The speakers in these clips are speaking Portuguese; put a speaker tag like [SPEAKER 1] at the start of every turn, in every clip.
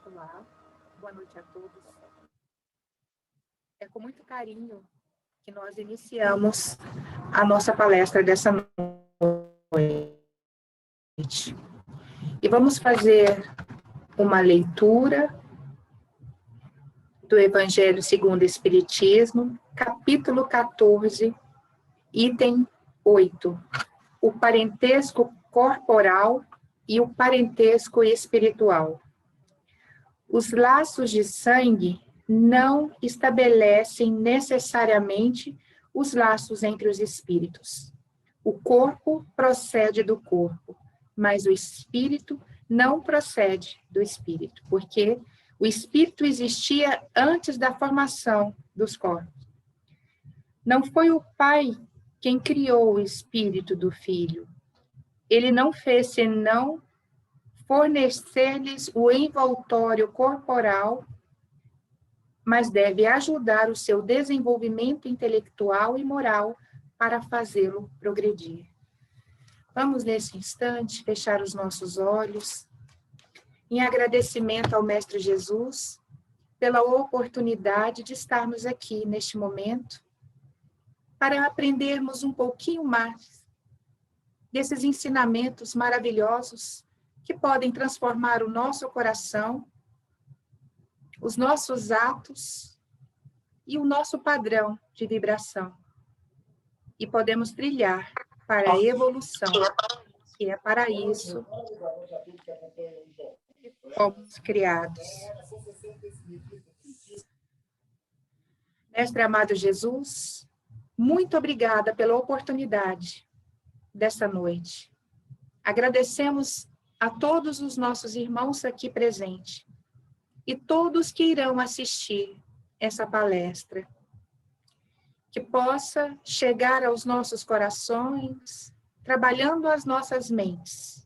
[SPEAKER 1] Olá, boa noite a todos. É com muito carinho que nós iniciamos a nossa palestra dessa noite. E vamos fazer uma leitura do Evangelho segundo o Espiritismo, capítulo 14, item 8. O parentesco corporal e o parentesco espiritual. Os laços de sangue não estabelecem necessariamente os laços entre os espíritos. O corpo procede do corpo, mas o espírito não procede do espírito, porque o espírito existia antes da formação dos corpos. Não foi o pai quem criou o espírito do filho. Ele não fez senão fornecer-lhes o envoltório corporal, mas deve ajudar o seu desenvolvimento intelectual e moral para fazê-lo progredir. Vamos, nesse instante, fechar os nossos olhos, em agradecimento ao Mestre Jesus, pela oportunidade de estarmos aqui neste momento, para aprendermos um pouquinho mais desses ensinamentos maravilhosos que podem transformar o nosso coração, os nossos atos e o nosso padrão de vibração. E podemos trilhar para a evolução, que é para isso que fomos criados. Mestre amado Jesus, muito obrigada pela oportunidade dessa noite. Agradecemos a todos os nossos irmãos aqui presentes e todos que irão assistir essa palestra, que possa chegar aos nossos corações, trabalhando as nossas mentes,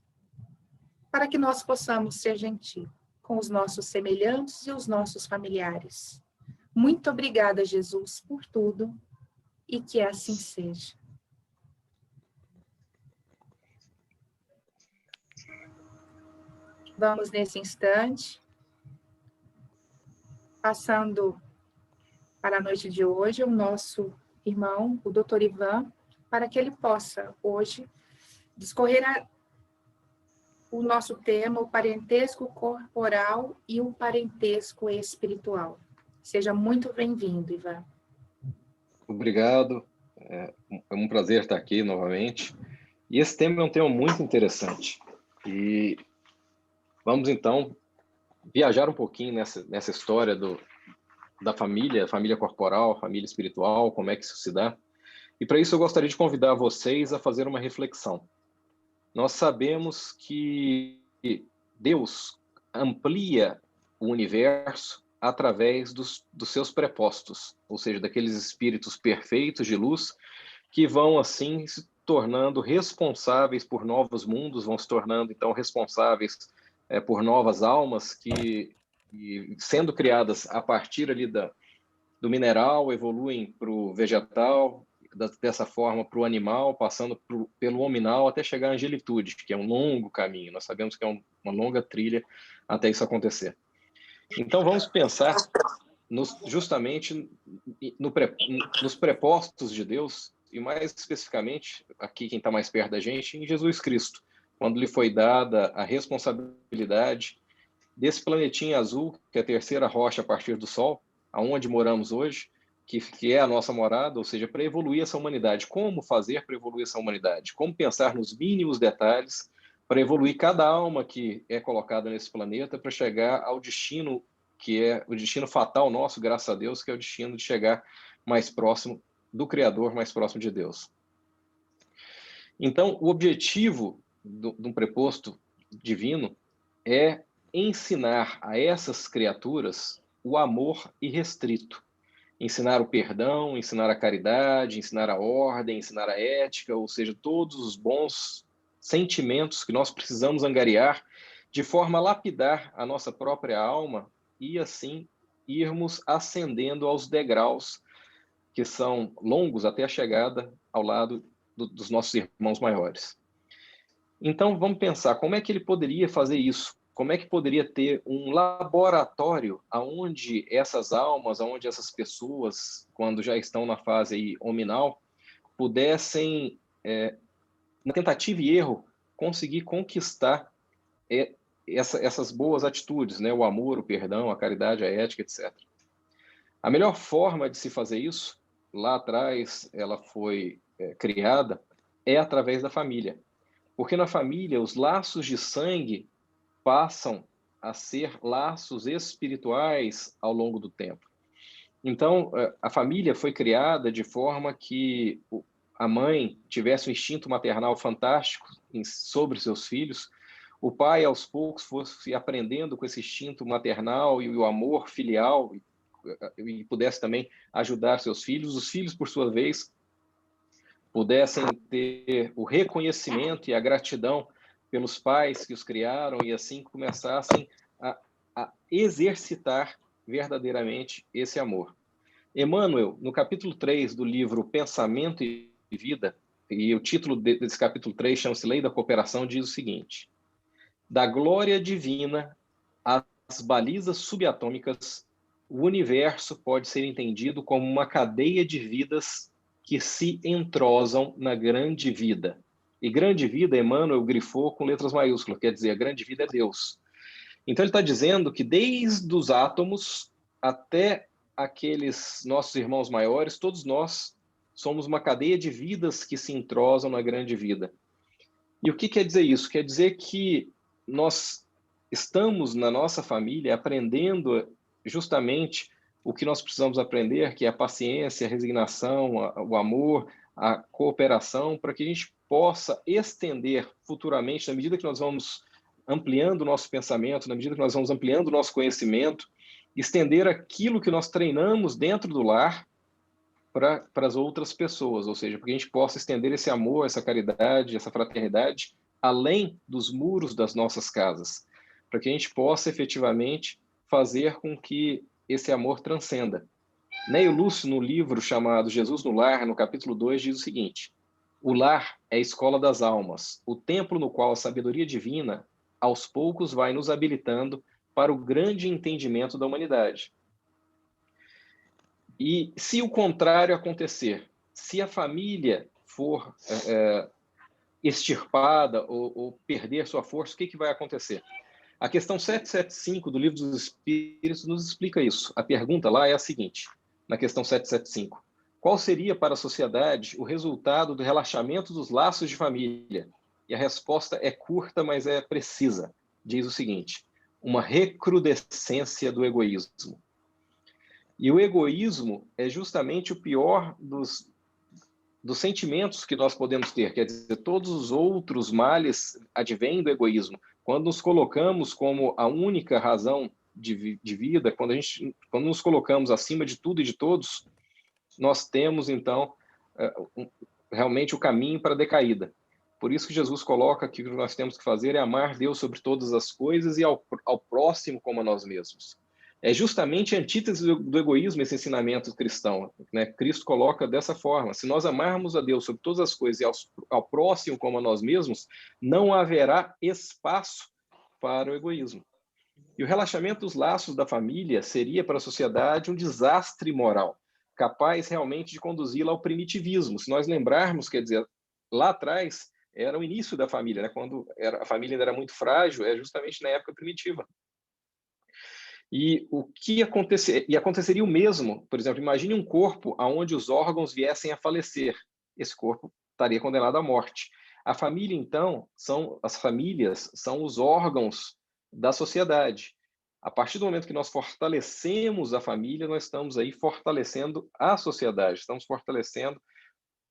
[SPEAKER 1] para que nós possamos ser gentis com os nossos semelhantes e os nossos familiares. Muito obrigada, Jesus, por tudo, e que assim seja. Vamos, nesse instante, passando para a noite de hoje, o nosso irmão, o Dr. Ivan, para que ele possa, hoje, discorrer o nosso tema, o parentesco corporal e o parentesco espiritual. Seja muito bem-vindo, Ivan.
[SPEAKER 2] Obrigado. É um prazer estar aqui novamente. E esse tema é um tema muito interessante. E vamos, então, viajar um pouquinho nessa história da família corporal, família espiritual, como é que isso se dá. E para isso eu gostaria de convidar vocês a fazer uma reflexão. Nós sabemos que Deus amplia o universo através dos seus prepostos, ou seja, daqueles espíritos perfeitos de luz que vão, assim, se tornando responsáveis por novos mundos, vão se tornando, então, responsáveis por novas almas que, sendo criadas a partir ali do mineral, evoluem para o vegetal, dessa forma para o animal, passando pelo hominal até chegar à angelitude, que é um longo caminho. Nós sabemos que é uma longa trilha até isso acontecer. Então, vamos pensar justamente nos prepostos de Deus, e mais especificamente, aqui quem está mais perto da gente, em Jesus Cristo, quando lhe foi dada a responsabilidade desse planetinha azul, que é a terceira rocha a partir do Sol, aonde moramos hoje, que é a nossa morada, ou seja, para evoluir essa humanidade. Como fazer para evoluir essa humanidade? Como pensar nos mínimos detalhes para evoluir cada alma que é colocada nesse planeta para chegar ao destino que é o destino fatal nosso, graças a Deus, que é o destino de chegar mais próximo do Criador, mais próximo de Deus. Então, o objetivo de um preposto divino é ensinar a essas criaturas o amor irrestrito. Ensinar o perdão, ensinar a caridade, ensinar a ordem, ensinar a ética, ou seja, todos os bons sentimentos que nós precisamos angariar de forma a lapidar a nossa própria alma e, assim, irmos ascendendo aos degraus que são longos até a chegada ao lado dos nossos irmãos maiores. Então, vamos pensar como é que ele poderia fazer isso, como é que poderia ter um laboratório aonde essas almas, aonde essas pessoas, quando já estão na fase aí hominal, pudessem, na tentativa e erro, conseguir conquistar essas boas atitudes, né? O amor, o perdão, a caridade, a ética, etc. A melhor forma de se fazer isso, lá atrás ela foi criada, é através da família. Porque na família os laços de sangue passam a ser laços espirituais ao longo do tempo. Então, a família foi criada de forma que a mãe tivesse um instinto maternal fantástico sobre seus filhos, o pai, aos poucos, fosse aprendendo com esse instinto maternal e o amor filial e pudesse também ajudar seus filhos. Os filhos, por sua vez, pudessem ter o reconhecimento e a gratidão pelos pais que os criaram e assim começassem a exercitar verdadeiramente esse amor. Emmanuel, no capítulo 3 do livro Pensamento e Vida, e o título desse capítulo 3 chama-se Lei da Cooperação, diz o seguinte: da glória divina às balizas subatômicas, o universo pode ser entendido como uma cadeia de vidas que se entrosam na grande vida. E grande vida, Emmanuel grifou com letras maiúsculas, quer dizer, a grande vida é Deus. Então ele está dizendo que desde os átomos até aqueles nossos irmãos maiores, todos nós somos uma cadeia de vidas que se entrosam na grande vida. E o que quer dizer isso? Quer dizer que nós estamos na nossa família aprendendo justamente o que nós precisamos aprender, que é a paciência, a resignação, o amor, a cooperação, para que a gente possa estender futuramente, na medida que nós vamos ampliando o nosso pensamento, na medida que nós vamos ampliando o nosso conhecimento, estender aquilo que nós treinamos dentro do lar para as outras pessoas, ou seja, para que a gente possa estender esse amor, essa caridade, essa fraternidade além dos muros das nossas casas, para que a gente possa efetivamente fazer com que esse amor transcenda. Neio Lúcio, no livro chamado Jesus no Lar, no capítulo 2, diz o seguinte: o lar é a escola das almas, o templo no qual a sabedoria divina, aos poucos, vai nos habilitando para o grande entendimento da humanidade. E se o contrário acontecer, se a família for extirpada ou perder sua força, o que vai acontecer? A questão 775 do Livro dos Espíritos nos explica isso. A pergunta lá é a seguinte, na questão 775. Qual seria para a sociedade o resultado do relaxamento dos laços de família? E a resposta é curta, mas é precisa. Diz o seguinte: uma recrudescência do egoísmo. E o egoísmo é justamente o pior dos sentimentos que nós podemos ter. Quer dizer, todos os outros males advêm do egoísmo. Quando nos colocamos como a única razão de vida, quando nos colocamos acima de tudo e de todos, nós temos, então, realmente o caminho para a decaída. Por isso que Jesus coloca que o que nós temos que fazer é amar Deus sobre todas as coisas e ao próximo como a nós mesmos. É justamente a antítese do egoísmo esse ensinamento cristão, né? Cristo coloca dessa forma: se nós amarmos a Deus sobre todas as coisas e ao próximo como a nós mesmos, não haverá espaço para o egoísmo. E o relaxamento dos laços da família seria para a sociedade um desastre moral, capaz realmente de conduzi-la ao primitivismo. Se nós lembrarmos, quer dizer, lá atrás era o início da família, né? Quando a família ainda era muito frágil, é justamente na época primitiva. E o que aconteceria o mesmo, por exemplo, imagine um corpo onde os órgãos viessem a falecer. Esse corpo estaria condenado à morte. A família, então, as famílias são os órgãos da sociedade. A partir do momento que nós fortalecemos a família, nós estamos aí fortalecendo a sociedade, estamos fortalecendo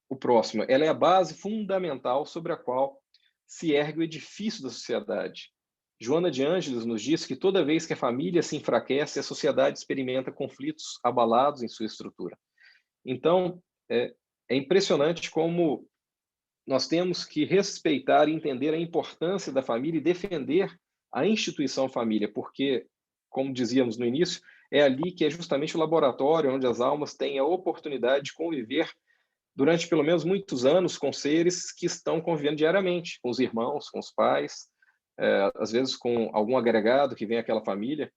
[SPEAKER 2] o próximo. Ela é a base fundamental sobre a qual se ergue o edifício da sociedade. Joana de Ângeles nos diz que toda vez que a família se enfraquece, a sociedade experimenta conflitos abalados em sua estrutura. Então, é impressionante como nós temos que respeitar e entender a importância da família e defender a instituição família, porque, como dizíamos no início, é ali que é justamente o laboratório onde as almas têm a oportunidade de conviver durante pelo menos muitos anos com seres que estão convivendo diariamente, com os irmãos, com os pais, às vezes com algum agregado que vem àquela família,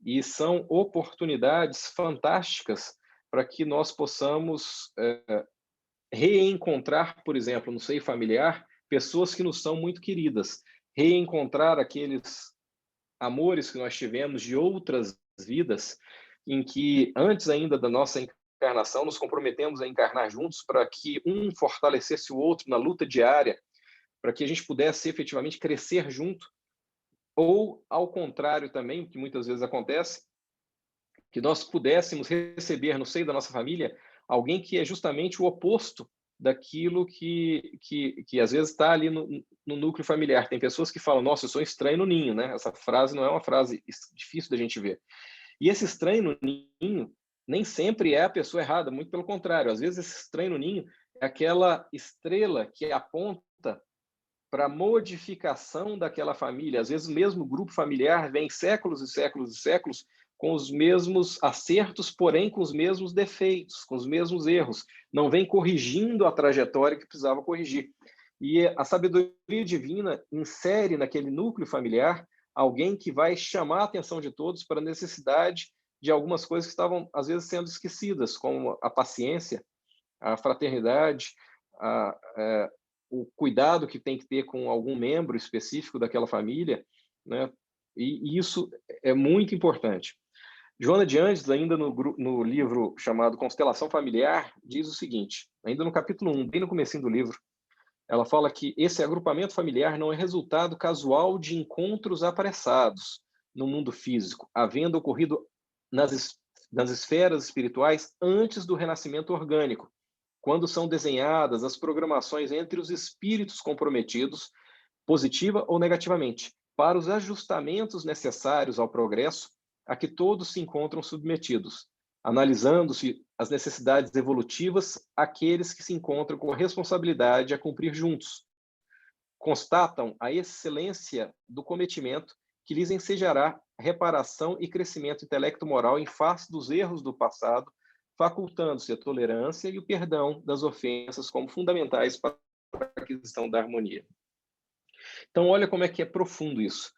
[SPEAKER 2] e são oportunidades fantásticas para que nós possamos reencontrar, por exemplo, no seio familiar, pessoas que nos são muito queridas, reencontrar aqueles amores que nós tivemos de outras vidas, em que antes ainda da nossa encarnação nos comprometemos a encarnar juntos para que um fortalecesse o outro na luta diária, para que a gente pudesse efetivamente crescer junto, ou ao contrário também, que muitas vezes acontece, que nós pudéssemos receber no seio da nossa família alguém que é justamente o oposto daquilo que às vezes está ali no núcleo familiar. Tem pessoas que falam, nossa, eu sou estranho no ninho, né? Essa frase não é uma frase difícil da gente ver. E esse estranho no ninho nem sempre é a pessoa errada, muito pelo contrário. Às vezes esse estranho no ninho é aquela estrela que aponta para a modificação daquela família. Às vezes o mesmo grupo familiar vem séculos e séculos e séculos com os mesmos acertos, porém com os mesmos defeitos, com os mesmos erros. Não vem corrigindo a trajetória que precisava corrigir. E a sabedoria divina insere naquele núcleo familiar alguém que vai chamar a atenção de todos para a necessidade de algumas coisas que estavam, às vezes, sendo esquecidas, como a paciência, a fraternidade, o cuidado que tem que ter com algum membro específico daquela família, né? E isso é muito importante. Joana de Ângeles, ainda no livro chamado Constelação Familiar, diz o seguinte, ainda no capítulo 1, bem no comecinho do livro, ela fala que esse agrupamento familiar não é resultado casual de encontros apressados no mundo físico, havendo ocorrido nas esferas espirituais antes do renascimento orgânico, quando são desenhadas as programações entre os espíritos comprometidos, positiva ou negativamente, para os ajustamentos necessários ao progresso a que todos se encontram submetidos, analisando-se as necessidades evolutivas àqueles que se encontram com a responsabilidade a cumprir juntos. Constatam a excelência do cometimento que lhes ensejará reparação e crescimento intelecto-moral em face dos erros do passado, facultando-se a tolerância e o perdão das ofensas como fundamentais para a aquisição da harmonia. Então, olha como é que é profundo isso.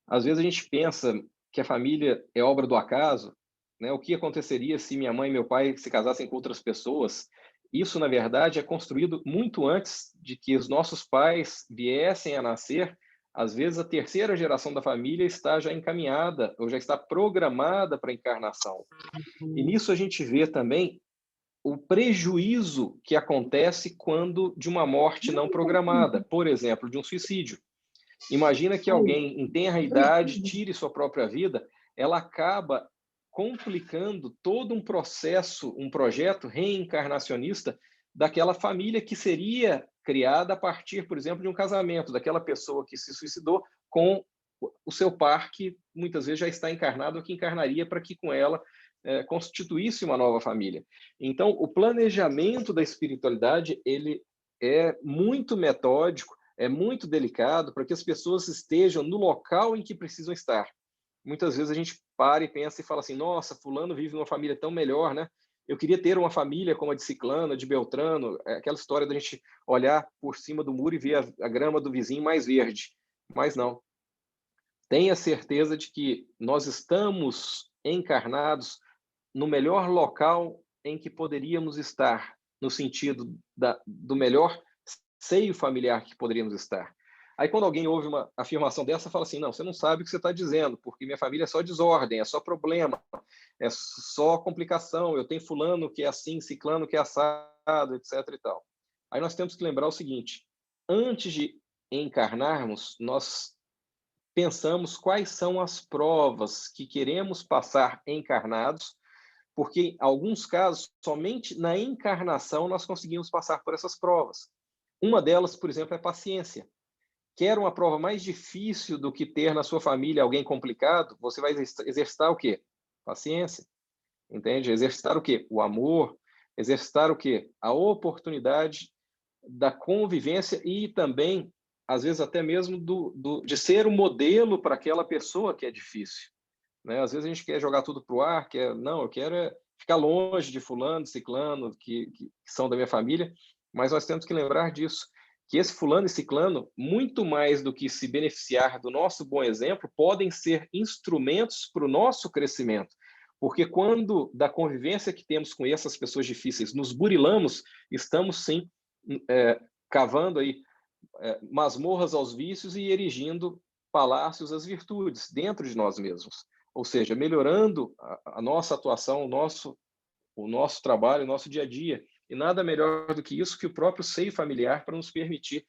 [SPEAKER 2] Às vezes a gente pensa que a família é obra do acaso, né? O que aconteceria se minha mãe e meu pai se casassem com outras pessoas? Isso, na verdade, é construído muito antes de que os nossos pais viessem a nascer. Às vezes, a terceira geração da família está já encaminhada ou já está programada para a encarnação. E nisso a gente vê também o prejuízo que acontece quando de uma morte não programada, por exemplo, de um suicídio. Imagina que alguém em tenra idade tire sua própria vida, ela acaba complicando todo um processo, um projeto reencarnacionista daquela família que seria criada a partir, por exemplo, de um casamento, daquela pessoa que se suicidou com o seu par que muitas vezes já está encarnado ou que encarnaria para que com ela constituísse uma nova família. Então, o planejamento da espiritualidade, ele é muito metódico, é muito delicado para que as pessoas estejam no local em que precisam estar. Muitas vezes a gente para e pensa e fala assim, nossa, fulano vive numa família tão melhor, né? Eu queria ter uma família como a de Ciclano, a de Beltrano, aquela história da gente olhar por cima do muro e ver a grama do vizinho mais verde. Mas não. Tenha certeza de que nós estamos encarnados no melhor local em que poderíamos estar, no sentido do melhor seio familiar que poderíamos estar. Aí quando alguém ouve uma afirmação dessa, fala assim, não, você não sabe o que você está dizendo, porque minha família é só desordem, é só problema, é só complicação, eu tenho fulano que é assim, ciclano que é assado, etc. e tal. Aí nós temos que lembrar o seguinte, antes de encarnarmos, nós pensamos quais são as provas que queremos passar encarnados, porque em alguns casos, somente na encarnação nós conseguimos passar por essas provas. Uma delas, por exemplo, é paciência. Quer uma prova mais difícil do que ter na sua família alguém complicado? Você vai exercitar o quê? Paciência. Entende? Exercitar o quê? O amor. Exercitar o quê? A oportunidade da convivência e também, às vezes, até mesmo de ser um modelo para aquela pessoa que é difícil. Né? Às vezes a gente quer jogar tudo para o ar, não, eu quero ficar longe de fulano, de ciclano, que são da minha família, mas nós temos que lembrar disso, que esse fulano e ciclano, muito mais do que se beneficiar do nosso bom exemplo, podem ser instrumentos para o nosso crescimento. Porque quando, da convivência que temos com essas pessoas difíceis, nos burilamos, estamos sim cavando aí masmorras aos vícios e erigindo palácios às virtudes dentro de nós mesmos. Ou seja, melhorando a nossa atuação, o nosso trabalho, o nosso dia a dia. E nada melhor do que isso que o próprio seio familiar para nos permitir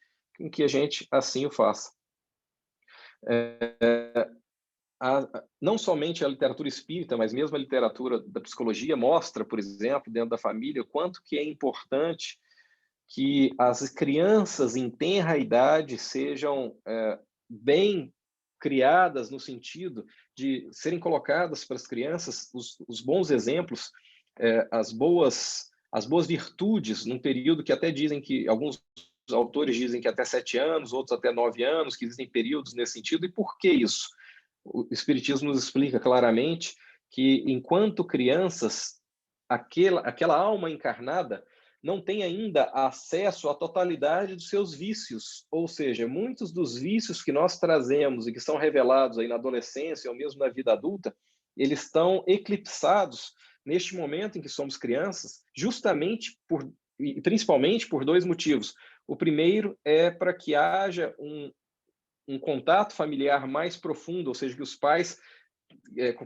[SPEAKER 2] que a gente assim o faça. Não somente a literatura espírita, mas mesmo a literatura da psicologia mostra, por exemplo, dentro da família, o quanto que é importante que as crianças em tenra idade sejam bem criadas no sentido de serem colocadas para as crianças os bons exemplos, as boas virtudes, num período que até dizem que alguns autores dizem que até 7 anos, outros até 9 anos, que existem períodos nesse sentido. E por que isso? O Espiritismo nos explica claramente que, enquanto crianças, aquela alma encarnada não tem ainda acesso à totalidade dos seus vícios, ou seja, muitos dos vícios que nós trazemos e que são revelados aí na adolescência ou mesmo na vida adulta, eles estão eclipsados neste momento em que somos crianças, justamente e principalmente por 2 motivos. O primeiro é para que haja um contato familiar mais profundo, ou seja, que os pais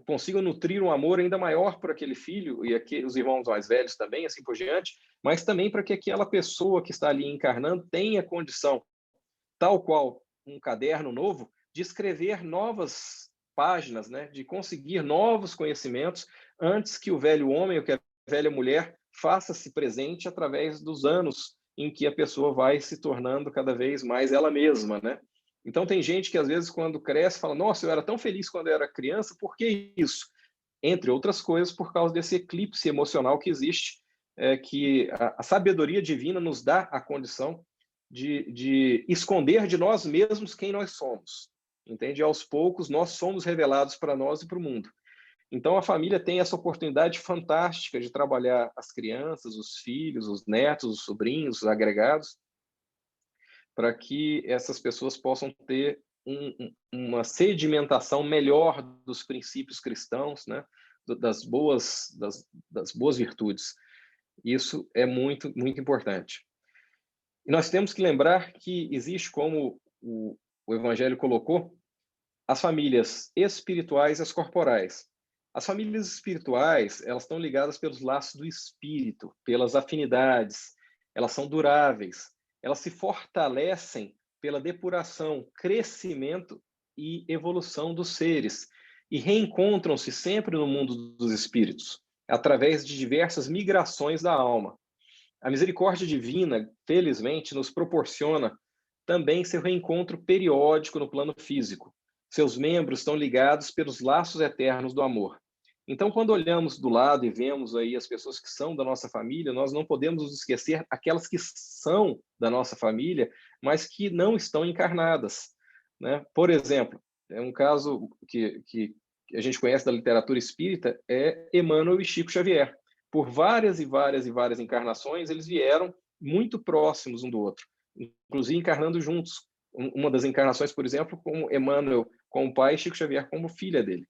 [SPEAKER 2] consigam nutrir um amor ainda maior por aquele filho e os irmãos mais velhos também, assim por diante, mas também para que aquela pessoa que está ali encarnando tenha condição, tal qual um caderno novo, de escrever novas páginas, né? De conseguir novos conhecimentos antes que o velho homem ou que a velha mulher faça-se presente através dos anos em que a pessoa vai se tornando cada vez mais ela mesma, né? Então, tem gente que, às vezes, quando cresce, fala, nossa, eu era tão feliz quando eu era criança, por que isso? Entre outras coisas, por causa desse eclipse emocional que existe, que a sabedoria divina nos dá a condição de esconder de nós mesmos quem nós somos. Entende? E aos poucos, nós somos revelados para nós e para o mundo. Então, a família tem essa oportunidade fantástica de trabalhar as crianças, os filhos, os netos, os sobrinhos, os agregados, para que essas pessoas possam ter uma sedimentação melhor dos princípios cristãos, né? das boas virtudes. Isso é muito, muito importante. E nós temos que lembrar que existe, como o Evangelho colocou, as famílias espirituais e as corporais. As famílias espirituais, elas estão ligadas pelos laços do espírito, pelas afinidades, elas são duráveis, elas se fortalecem pela depuração, crescimento e evolução dos seres e reencontram-se sempre no mundo dos espíritos, através de diversas migrações da alma. A misericórdia divina, felizmente, nos proporciona também seu reencontro periódico no plano físico. Seus membros estão ligados pelos laços eternos do amor. Então, quando olhamos do lado e vemos aí as pessoas que são da nossa família, nós não podemos nos esquecer aquelas que são da nossa família, mas que não estão encarnadas, né? Por exemplo, um caso que a gente conhece da literatura espírita é Emmanuel e Chico Xavier. Por várias e várias e várias encarnações, eles vieram muito próximos um do outro, inclusive encarnando juntos. Uma das encarnações, por exemplo, como Emmanuel como pai e Chico Xavier como filha dele.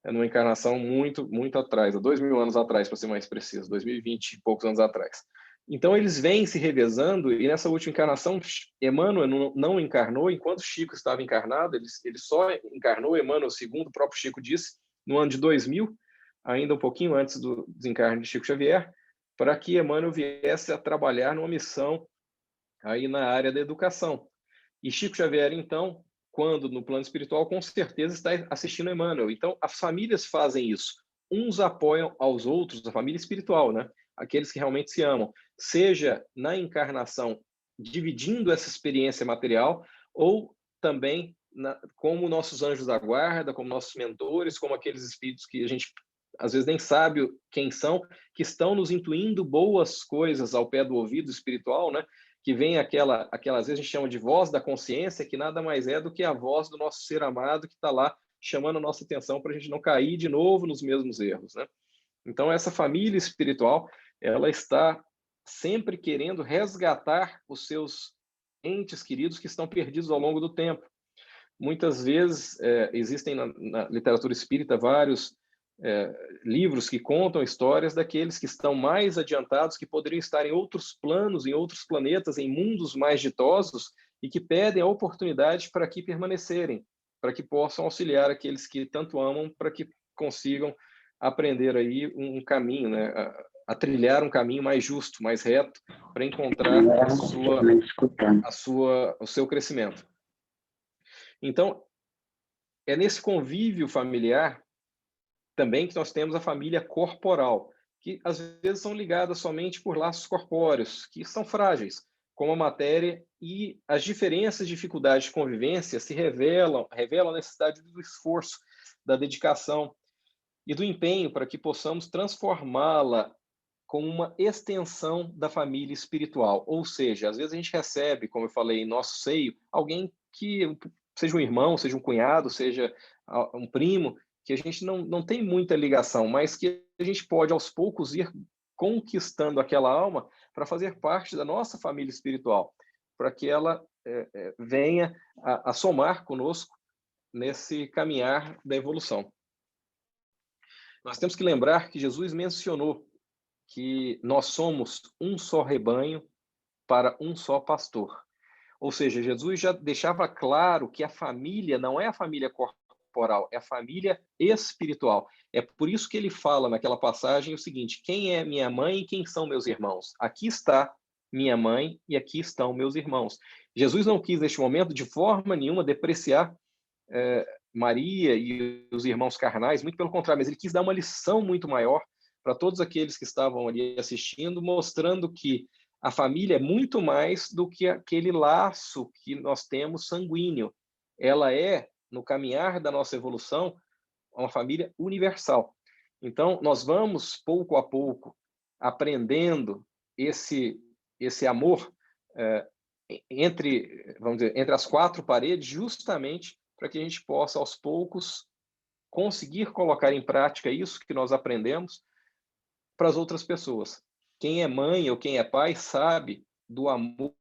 [SPEAKER 2] Numa encarnação muito, muito atrás, há 2000 anos atrás, para ser mais preciso, 2020 e poucos anos atrás. Então, eles vêm se revezando, e nessa última encarnação, Emmanuel não encarnou, enquanto Chico estava encarnado, ele só encarnou, Emmanuel II, o próprio Chico disse, no ano de 2000, ainda um pouquinho antes do desencarne de Chico Xavier, para que Emmanuel viesse a trabalhar numa missão aí na área da educação. E Chico Xavier, então, quando no plano espiritual, com certeza está assistindo Emmanuel. Então, as famílias fazem isso. Uns apoiam aos outros, a família espiritual, né? Aqueles que realmente se amam, seja na encarnação, dividindo essa experiência material, ou também como nossos anjos da guarda, como nossos mentores, como aqueles espíritos que a gente às vezes nem sabe quem são, que estão nos intuindo boas coisas ao pé do ouvido espiritual, né? Que vem aquela, às vezes a gente chama de voz da consciência, que nada mais é do que a voz do nosso ser amado que está lá chamando a nossa atenção para a gente não cair de novo nos mesmos erros, né? Então, essa família espiritual, ela está sempre querendo resgatar os seus entes queridos que estão perdidos ao longo do tempo. Muitas vezes existem na literatura espírita vários livros que contam histórias daqueles que estão mais adiantados, que poderiam estar em outros planos, em outros planetas, em mundos mais ditosos, e que pedem a oportunidade para aqui permanecerem, para que possam auxiliar aqueles que tanto amam, para que consigam aprender aí um caminho, né? A trilhar um caminho mais justo, mais reto, para encontrar o seu crescimento. Então, é nesse convívio familiar também que nós temos a família corporal, que às vezes são ligadas somente por laços corpóreos, que são frágeis, como a matéria, e as diferenças, dificuldades de convivência se revelam a necessidade do esforço, da dedicação e do empenho para que possamos transformá-la como uma extensão da família espiritual. Ou seja, às vezes a gente recebe, como eu falei, em nosso seio, alguém que seja um irmão, seja um cunhado, seja um primo, que a gente não tem muita ligação, mas que a gente pode, aos poucos, ir conquistando aquela alma para fazer parte da nossa família espiritual, para que ela venha a somar conosco nesse caminhar da evolução. Nós temos que lembrar que Jesus mencionou que nós somos um só rebanho para um só pastor. Ou seja, Jesus já deixava claro que a família não é a família corporal, é a família espiritual. É por isso que ele fala naquela passagem o seguinte: quem é minha mãe e quem são meus irmãos? Aqui está minha mãe e aqui estão meus irmãos. Jesus não quis, neste momento, de forma nenhuma, depreciar Maria e os irmãos carnais, muito pelo contrário, mas ele quis dar uma lição muito maior para todos aqueles que estavam ali assistindo, mostrando que a família é muito mais do que aquele laço que nós temos sanguíneo. Ela é, no caminhar da nossa evolução, uma família universal. Então, nós vamos, pouco a pouco, aprendendo esse amor vamos dizer, entre as quatro paredes, justamente para que a gente possa, aos poucos, conseguir colocar em prática isso que nós aprendemos para as outras pessoas. Quem é mãe ou quem é pai sabe do amor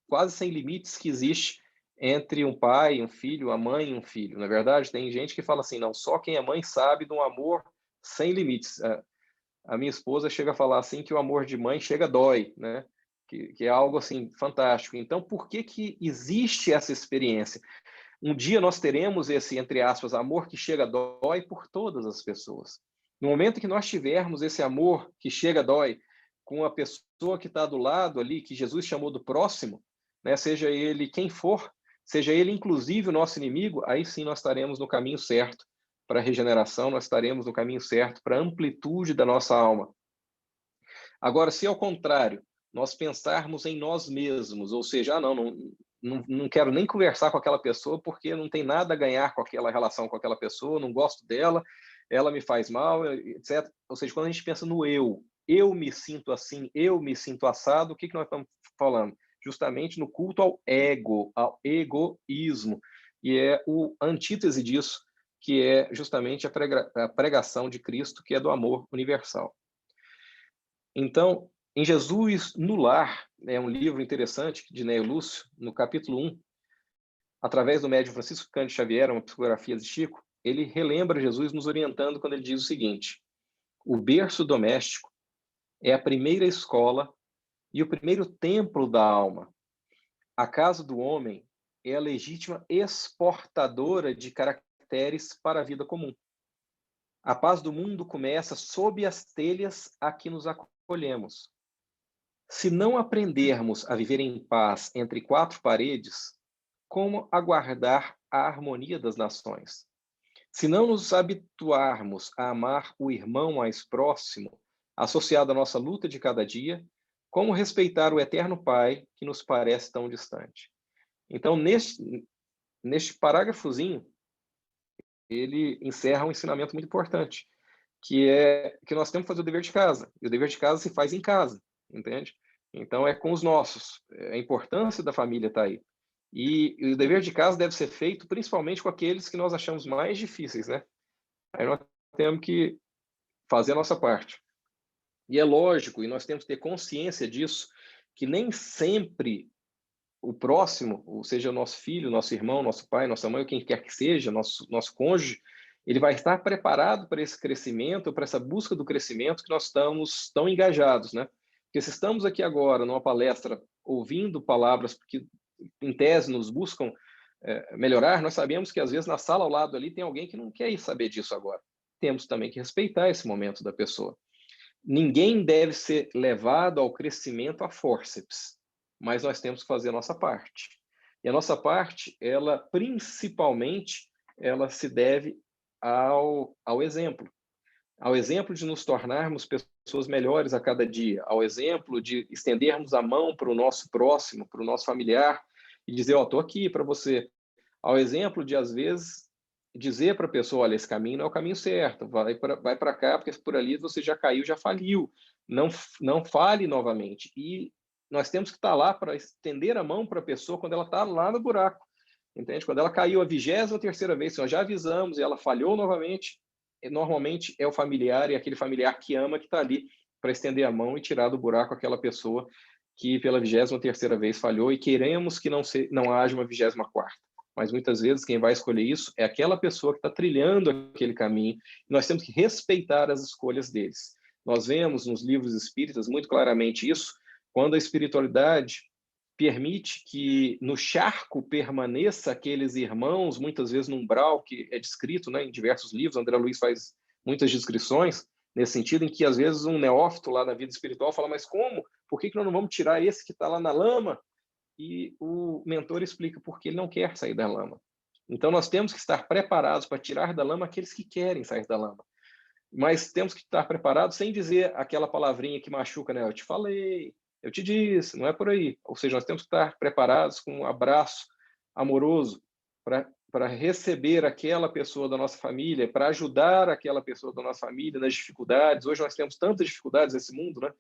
[SPEAKER 2] quase sem limites que existe entre um pai e um filho, a mãe e um filho. Na verdade, tem gente que fala assim, não, só quem é mãe sabe de um amor sem limites. A minha esposa chega a falar assim que o amor de mãe chega dói, né? Que é algo assim fantástico. Então, por que existe essa experiência? Um dia nós teremos esse, entre aspas, amor que chega dói por todas as pessoas. No momento que nós tivermos esse amor que chega dói com a pessoa que está do lado ali, que Jesus chamou do próximo, né, seja ele quem for, seja ele inclusive o nosso inimigo, aí sim nós estaremos no caminho certo para a regeneração, nós estaremos no caminho certo para a amplitude da nossa alma. Agora, se ao contrário, nós pensarmos em nós mesmos, ou seja, não quero nem conversar com aquela pessoa porque não tem nada a ganhar com aquela relação com aquela pessoa, não gosto dela, ela me faz mal, etc. Ou seja, quando a gente pensa no eu me sinto assim, eu me sinto assado, o que nós estamos falando? Justamente no culto ao ego, ao egoísmo. E é o antítese disso, que é justamente a pregação de Cristo, que é do amor universal. Então, em Jesus no Lar, é um livro interessante de Neio Lúcio, no capítulo 1, através do médium Francisco Cândido Xavier, uma psicografia de Chico, ele relembra Jesus nos orientando quando ele diz o seguinte: o berço doméstico é a primeira escola e o primeiro templo da alma. A casa do homem é a legítima exportadora de caracteres para a vida comum. A paz do mundo começa sob as telhas a que nos acolhemos. Se não aprendermos a viver em paz entre quatro paredes, como aguardar a harmonia das nações? Se não nos habituarmos a amar o irmão mais próximo, associado à nossa luta de cada dia, como respeitar o eterno Pai que nos parece tão distante? Então, neste parágrafozinho, ele encerra um ensinamento muito importante, que é que nós temos que fazer o dever de casa. E o dever de casa se faz em casa, entende? Então, é com os nossos. A importância da família está aí. E o dever de casa deve ser feito principalmente com aqueles que nós achamos mais difíceis, né? Aí nós temos que fazer a nossa parte. E é lógico, e nós temos que ter consciência disso, que nem sempre o próximo, ou seja, o nosso filho, nosso irmão, nosso pai, nossa mãe, ou quem quer que seja, nosso cônjuge, ele vai estar preparado para esse crescimento, para essa busca do crescimento que nós estamos tão engajados, né? Porque se estamos aqui agora numa palestra ouvindo palavras que em tese nos buscam melhorar, nós sabemos que às vezes na sala ao lado ali tem alguém que não quer ir saber disso agora. Temos também que respeitar esse momento da pessoa. Ninguém deve ser levado ao crescimento a fórceps, mas nós temos que fazer a nossa parte. E a nossa parte, ela principalmente, ela se deve ao exemplo. Ao exemplo de nos tornarmos pessoas melhores a cada dia, ao exemplo de estendermos a mão para o nosso próximo, para o nosso familiar, e dizer, ó, estou aqui para você. Ao exemplo de, às vezes, dizer para a pessoa, olha, esse caminho não é o caminho certo, vai para cá, porque por ali você já caiu, já faliu. Não fale novamente. E nós temos que estar lá para estender a mão para a pessoa quando ela está lá no buraco. Entende? Quando ela caiu a 23ª vez, nós já avisamos e ela falhou novamente, normalmente é o familiar e aquele familiar que ama que está ali para estender a mão e tirar do buraco aquela pessoa que pela 23ª vez falhou e queremos que não haja uma 24ª. Mas muitas vezes quem vai escolher isso é aquela pessoa que está trilhando aquele caminho. E nós temos que respeitar as escolhas deles. Nós vemos nos livros espíritas muito claramente isso, quando a espiritualidade permite que no charco permaneça aqueles irmãos, muitas vezes no umbral, que é descrito, né, em diversos livros. André Luiz faz muitas descrições nesse sentido, em que às vezes um neófito lá na vida espiritual fala, mas como? Por que nós não vamos tirar esse que está lá na lama? E o mentor explica por que ele não quer sair da lama. Então nós temos que estar preparados para tirar da lama aqueles que querem sair da lama. Mas temos que estar preparados sem dizer aquela palavrinha que machuca, né? Eu te falei, eu te disse, não é por aí. Ou seja, nós temos que estar preparados com um abraço amoroso para receber aquela pessoa da nossa família, para ajudar aquela pessoa da nossa família nas dificuldades. Hoje nós temos tantas dificuldades nesse mundo, né?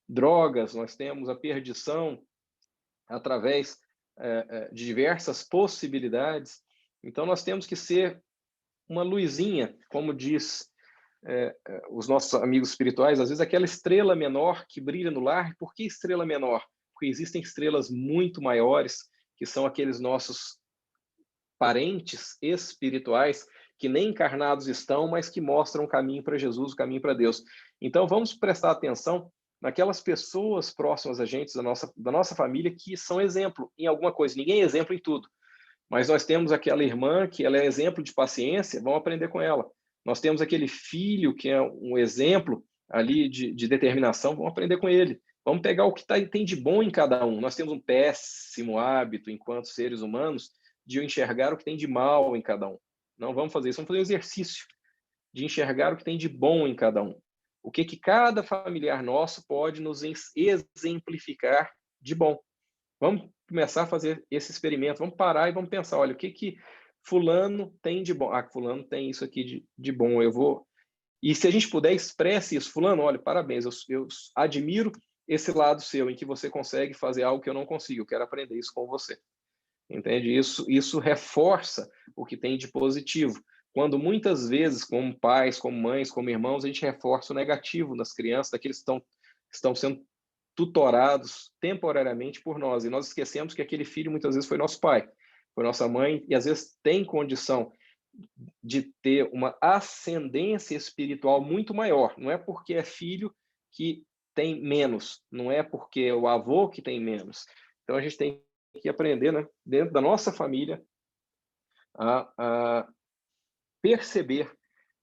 [SPEAKER 2] Drogas, nós temos a perdição através de diversas possibilidades. Então nós temos que ser uma luzinha, como diz os nossos amigos espirituais, às vezes aquela estrela menor que brilha no lar. Por que estrela menor? Porque existem estrelas muito maiores, que são aqueles nossos parentes espirituais, que nem encarnados estão, mas que mostram o caminho para Jesus, o caminho para Deus. Então vamos prestar atenção naquelas pessoas próximas a gente, da nossa família, que são exemplo em alguma coisa. Ninguém é exemplo em tudo, mas nós temos aquela irmã que ela é exemplo de paciência, vamos aprender com ela. Nós temos aquele filho que é um exemplo ali de determinação, vamos aprender com ele. Vamos pegar o que tem de bom em cada um. Nós temos um péssimo hábito, enquanto seres humanos, de enxergar o que tem de mal em cada um. Não vamos fazer isso, vamos fazer um exercício de enxergar o que tem de bom em cada um. O que cada familiar nosso pode nos exemplificar de bom. Vamos começar a fazer esse experimento, vamos parar e vamos pensar, olha, o que fulano tem de bom? Ah, fulano tem isso aqui de bom, eu vou... E se a gente puder, expresse isso. Fulano, olha, parabéns, eu admiro esse lado seu, em que você consegue fazer algo que eu não consigo, eu quero aprender isso com você. Entende? Isso reforça o que tem de positivo. Quando muitas vezes, como pais, como mães, como irmãos, a gente reforça o negativo nas crianças, daqueles que estão sendo tutorados temporariamente por nós. E nós esquecemos que aquele filho muitas vezes foi nosso pai, foi nossa mãe, e às vezes tem condição de ter uma ascendência espiritual muito maior. Não é porque é filho que tem menos, não é porque é o avô que tem menos. Então a gente tem que aprender, né, dentro da nossa família, a perceber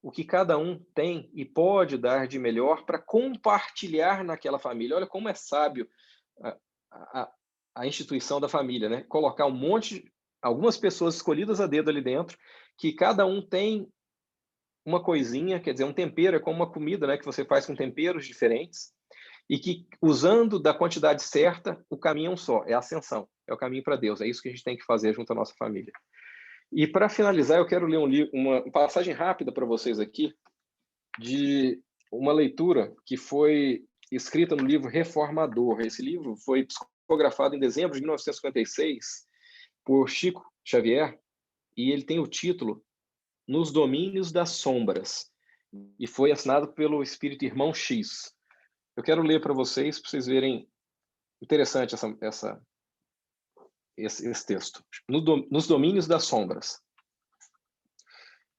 [SPEAKER 2] o que cada um tem e pode dar de melhor para compartilhar naquela família. Olha como é sábio a instituição da família, né? Colocar algumas pessoas escolhidas a dedo ali dentro, que cada um tem uma coisinha, quer dizer, um tempero, é como uma comida, né, que você faz com temperos diferentes, e que, usando da quantidade certa, o caminho é um só, é a ascensão, é o caminho para Deus. É isso que a gente tem que fazer junto à nossa família. E, para finalizar, eu quero ler uma passagem rápida para vocês aqui, de uma leitura que foi escrita no livro Reformador. Esse livro foi psicografado em dezembro de 1956 por Chico Xavier, e ele tem o título Nos Domínios das Sombras, e foi assinado pelo espírito Irmão X. Eu quero ler para vocês verem interessante esse texto. Nos domínios das sombras.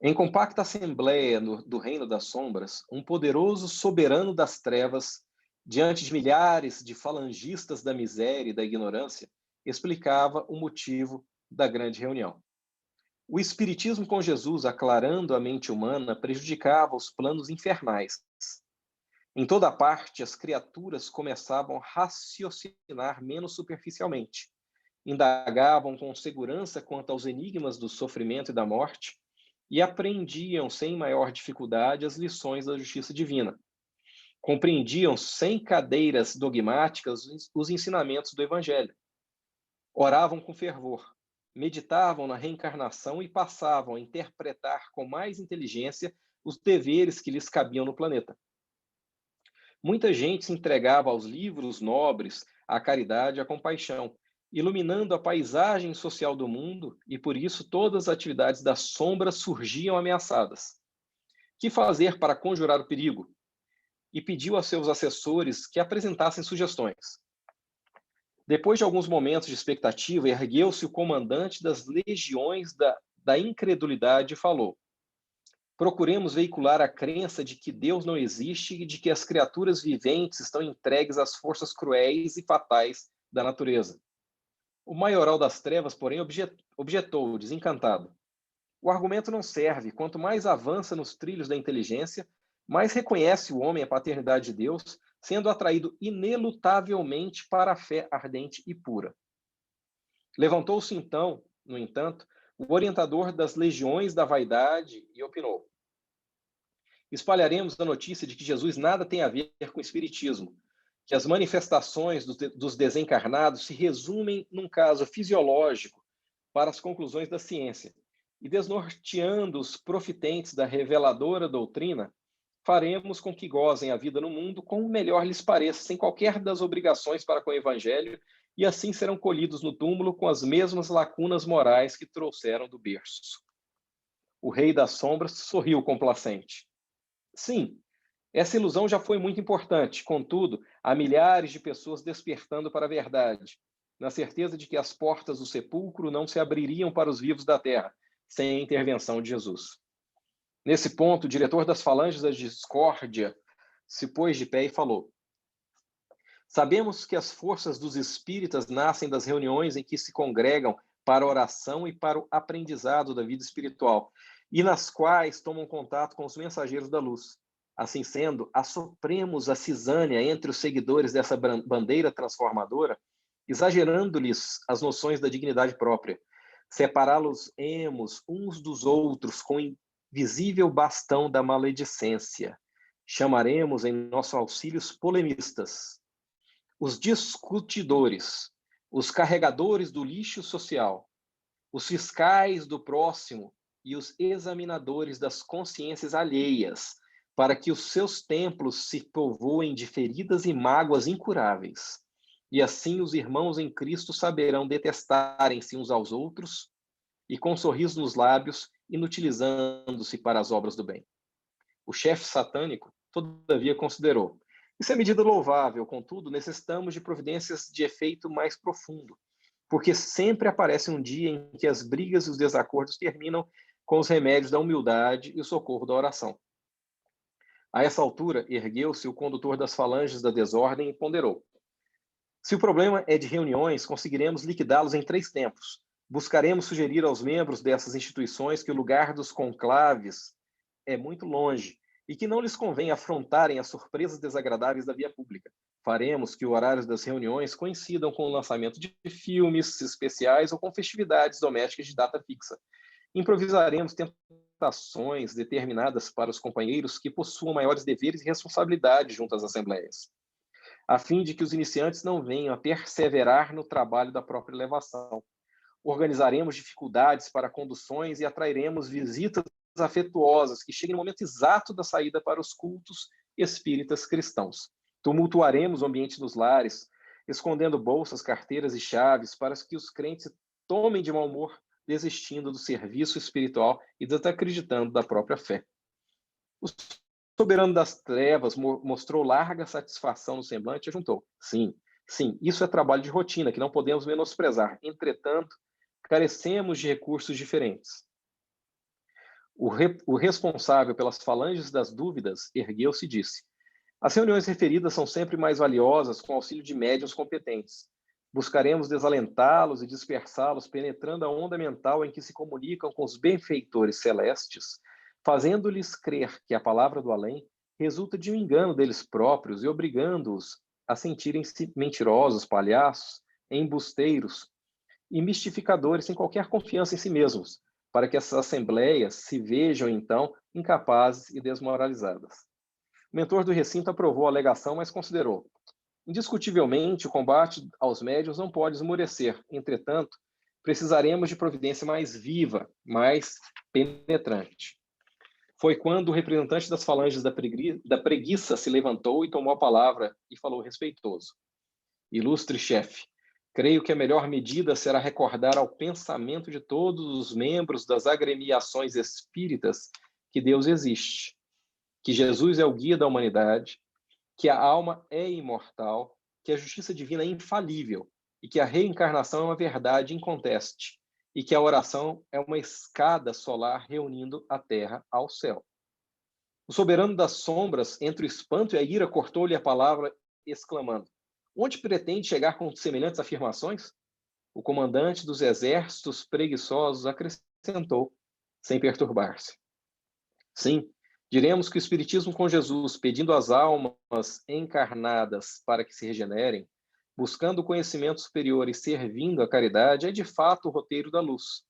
[SPEAKER 2] Em compacta assembleia do reino das sombras, um poderoso soberano das trevas, diante de milhares de falangistas da miséria e da ignorância, explicava o motivo da grande reunião. O espiritismo com Jesus, aclarando a mente humana, prejudicava os planos infernais. Em toda parte, as criaturas começavam a raciocinar menos superficialmente, indagavam com segurança quanto aos enigmas do sofrimento e da morte e aprendiam sem maior dificuldade as lições da justiça divina. Compreendiam sem cadeiras dogmáticas os ensinamentos do Evangelho. Oravam com fervor, meditavam na reencarnação e passavam a interpretar com mais inteligência os deveres que lhes cabiam no planeta. Muita gente se entregava aos livros nobres, à caridade e à compaixão, iluminando a paisagem social do mundo, e por isso todas as atividades das sombras surgiam ameaçadas. Que fazer para conjurar o perigo? E pediu a seus assessores que apresentassem sugestões. Depois de alguns momentos de expectativa, ergueu-se o comandante das legiões da incredulidade e falou: procuremos veicular a crença de que Deus não existe e de que as criaturas viventes estão entregues às forças cruéis e fatais da natureza. O maioral das trevas, porém, objetou, desencantado: o argumento não serve. Quanto mais avança nos trilhos da inteligência, mais reconhece o homem a paternidade de Deus, sendo atraído inelutavelmente para a fé ardente e pura. Levantou-se então, no entanto, o orientador das legiões da vaidade e opinou: espalharemos a notícia de que Jesus nada tem a ver com o espiritismo, que as manifestações dos desencarnados se resumem num caso fisiológico para as conclusões da ciência, e desnorteando os profitentes da reveladora doutrina, faremos com que gozem a vida no mundo como melhor lhes pareça, sem qualquer das obrigações para com o Evangelho, e assim serão colhidos no túmulo com as mesmas lacunas morais que trouxeram do berço. O rei das sombras sorriu complacente. Sim, essa ilusão já foi muito importante, contudo, há milhares de pessoas despertando para a verdade, na certeza de que as portas do sepulcro não se abririam para os vivos da terra, sem a intervenção de Jesus. Nesse ponto, o diretor das falanges da discórdia se pôs de pé e falou: sabemos que as forças dos espíritas nascem das reuniões em que se congregam para a oração e para o aprendizado da vida espiritual, e nas quais tomam contato com os mensageiros da luz. Assim sendo, assopremos a cisânia entre os seguidores dessa bandeira transformadora, exagerando-lhes as noções da dignidade própria. Separá-los-emos uns dos outros com invisível bastão da maledicência. Chamaremos em nosso auxílio os polemistas, os discutidores, os carregadores do lixo social, os fiscais do próximo e os examinadores das consciências alheias, para que os seus templos se povoem de feridas e mágoas incuráveis. E assim os irmãos em Cristo saberão detestarem-se uns aos outros e, com um sorriso nos lábios, inutilizando-se para as obras do bem. O chefe satânico, todavia, considerou: isso é medida louvável, contudo, necessitamos de providências de efeito mais profundo, porque sempre aparece um dia em que as brigas e os desacordos terminam com os remédios da humildade e o socorro da oração. A essa altura, ergueu-se o condutor das falanges da desordem e ponderou: se o problema é de reuniões, conseguiremos liquidá-los em 3 tempos. Buscaremos sugerir aos membros dessas instituições que o lugar dos conclaves é muito longe e que não lhes convém afrontarem as surpresas desagradáveis da via pública. Faremos que o horário das reuniões coincidam com o lançamento de filmes especiais ou com festividades domésticas de data fixa. Improvisaremos tentações determinadas para os companheiros que possuam maiores deveres e responsabilidades junto às assembleias, a fim de que os iniciantes não venham a perseverar no trabalho da própria elevação. Organizaremos dificuldades para conduções e atrairemos visitas afetuosas que cheguem no momento exato da saída para os cultos espíritas cristãos. Tumultuaremos o ambiente dos lares, escondendo bolsas, carteiras e chaves para que os crentes tomem de mau humor, desistindo do serviço espiritual e desacreditando da própria fé. O soberano das trevas mostrou larga satisfação no semblante e juntou: sim, Sim, isso é trabalho de rotina que não podemos menosprezar. Entretanto, carecemos de recursos diferentes. O responsável pelas falanges das dúvidas ergueu-se e disse: as reuniões referidas são sempre mais valiosas com o auxílio de médiuns competentes. Buscaremos desalentá-los e dispersá-los, penetrando a onda mental em que se comunicam com os benfeitores celestes, fazendo-lhes crer que a palavra do além resulta de um engano deles próprios e obrigando-os a sentirem-se mentirosos, palhaços, embusteiros e mistificadores sem qualquer confiança em si mesmos, para que essas assembleias se vejam, então, incapazes e desmoralizadas. O mentor do recinto aprovou a alegação, mas considerou: indiscutivelmente, o combate aos médiuns não pode esmorecer. Entretanto, precisaremos de providência mais viva, mais penetrante. Foi quando o representante das falanges da preguiça se levantou e tomou a palavra e falou respeitoso: ilustre chefe, creio que a melhor medida será recordar ao pensamento de todos os membros das agremiações espíritas que Deus existe, que Jesus é o guia da humanidade, que a alma é imortal, que a justiça divina é infalível e que a reencarnação é uma verdade inconteste e que a oração é uma escada solar reunindo a terra ao céu. O soberano das sombras, entre o espanto e a ira, cortou-lhe a palavra, exclamando: onde pretende chegar com semelhantes afirmações? O comandante dos exércitos preguiçosos acrescentou, sem perturbar-se: sim, diremos que o Espiritismo com Jesus, pedindo às almas encarnadas para que se regenerem, buscando o conhecimento superior e servindo a caridade, é de fato o roteiro da luz.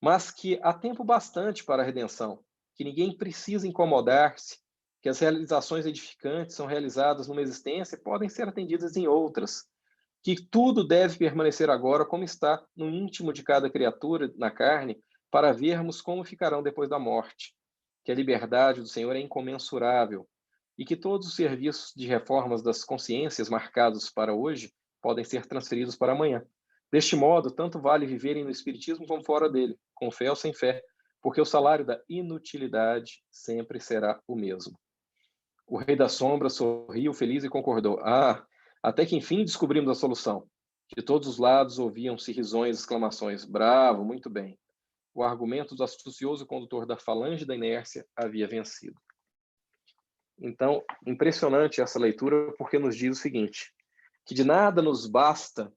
[SPEAKER 2] Mas que há tempo bastante para a redenção, que ninguém precisa incomodar-se, que as realizações edificantes são realizadas numa existência e podem ser atendidas em outras, que tudo deve permanecer agora como está no íntimo de cada criatura na carne, para vermos como ficarão depois da morte, que a liberdade do Senhor é incomensurável e que todos os serviços de reformas das consciências marcados para hoje podem ser transferidos para amanhã. Deste modo, tanto vale viverem no Espiritismo como fora dele, com fé ou sem fé, porque o salário da inutilidade sempre será o mesmo. O Rei da Sombra sorriu feliz e concordou: ah, até que enfim descobrimos a solução. De todos os lados ouviam-se risões e exclamações: bravo, muito bem. O argumento do astucioso condutor da falange da inércia havia vencido. Então, impressionante essa leitura, porque nos diz o seguinte: que de nada nos basta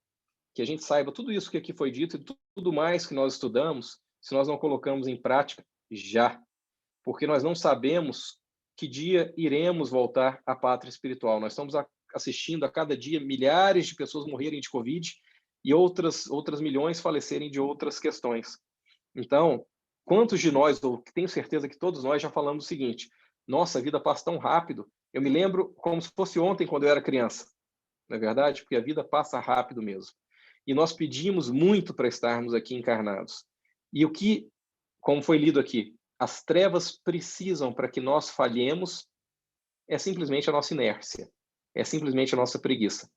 [SPEAKER 2] que a gente saiba tudo isso que aqui foi dito e tudo mais que nós estudamos, se nós não colocamos em prática já. Porque nós não sabemos que dia iremos voltar à pátria espiritual. Nós estamos assistindo a cada dia milhares de pessoas morrerem de Covid e outras milhões falecerem de outras questões. Então, quantos de nós, ou tenho certeza que todos nós já falamos o seguinte: nossa, a vida passa tão rápido. Eu me lembro como se fosse ontem, quando eu era criança. Não é verdade? Porque a vida passa rápido mesmo. E nós pedimos muito para estarmos aqui encarnados. E o que, como foi lido aqui, as trevas precisam para que nós falhemos é simplesmente a nossa inércia, é simplesmente a nossa preguiça.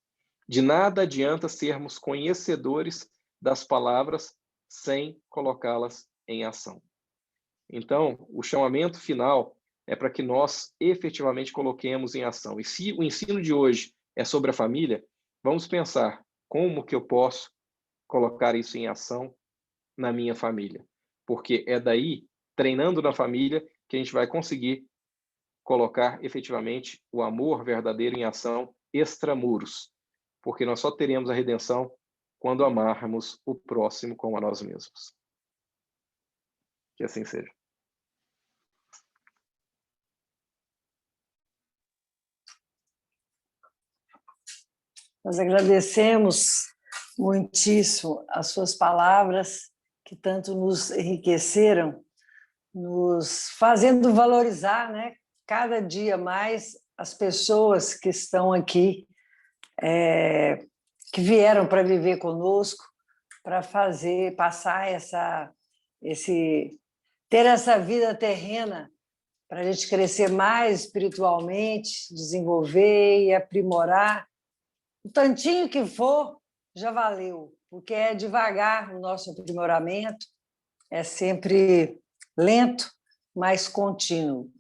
[SPEAKER 2] De nada adianta sermos conhecedores das palavras sem colocá-las em ação. Então, o chamamento final é para que nós efetivamente coloquemos em ação. E se o ensino de hoje é sobre a família, vamos pensar como que eu posso colocar isso em ação na minha família. Porque é daí, treinando na família, que a gente vai conseguir colocar efetivamente o amor verdadeiro em ação extramuros. Porque nós só teremos a redenção quando amarmos o próximo como a nós mesmos. Que assim seja.
[SPEAKER 3] Nós agradecemos muitíssimo as suas palavras, que tanto nos enriqueceram, nos fazendo valorizar, né, cada dia mais as pessoas que estão aqui, que vieram para viver conosco, para passar ter essa vida terrena, para a gente crescer mais espiritualmente, desenvolver e aprimorar. O tantinho que for, já valeu, porque é devagar o nosso aprimoramento, é sempre lento, mas contínuo.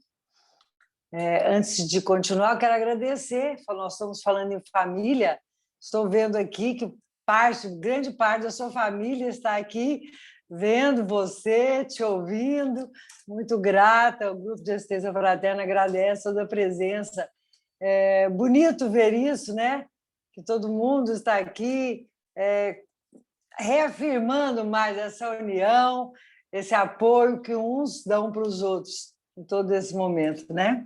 [SPEAKER 3] Antes de continuar, eu quero agradecer, nós estamos falando em família, Estou vendo aqui que grande parte da sua família está aqui vendo você, te ouvindo. Muito grata, o Grupo de Assistência Fraterna agradece toda a presença. É bonito ver isso, né? Que todo mundo está aqui reafirmando mais essa união, esse apoio que uns dão para os outros em todo esse momento, né?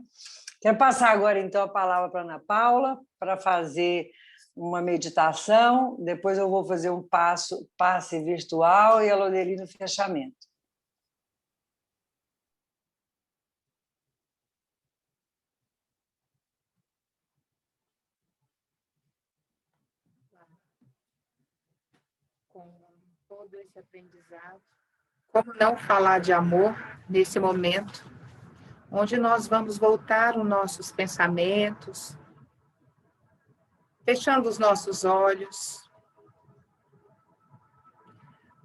[SPEAKER 3] Quero passar agora, então, a palavra para a Ana Paula, para fazer uma meditação, depois eu vou fazer um passe virtual e a Lodeli no fechamento.
[SPEAKER 1] Com todo esse aprendizado, como não falar de amor nesse momento, onde nós vamos voltar os nossos pensamentos, fechando os nossos olhos,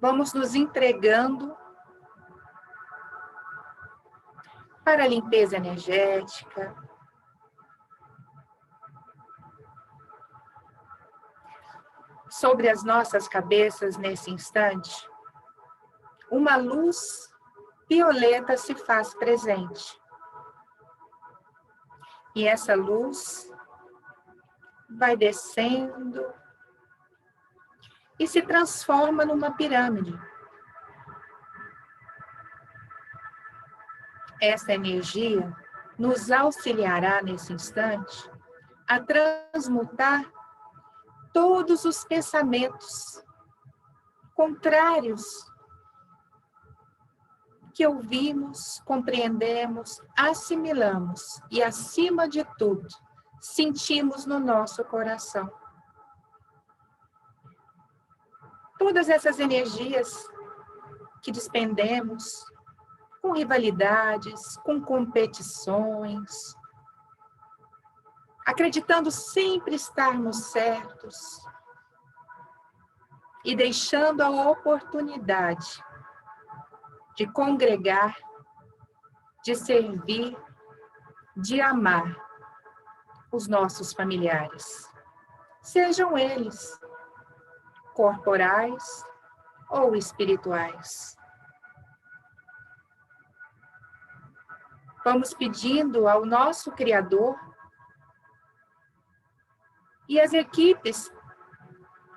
[SPEAKER 1] vamos nos entregando para a limpeza energética, sobre as nossas cabeças nesse instante, uma luz violeta se faz presente. E essa luz vai descendo e se transforma numa pirâmide. Essa energia nos auxiliará nesse instante a transmutar todos os pensamentos contrários que ouvimos, compreendemos, assimilamos e, acima de tudo, sentimos no nosso coração. Todas essas energias que despendemos com rivalidades, com competições, acreditando sempre estarmos certos e deixando a oportunidade de congregar, de servir, de amar os nossos familiares, sejam eles corporais ou espirituais. Vamos pedindo ao nosso Criador e as equipes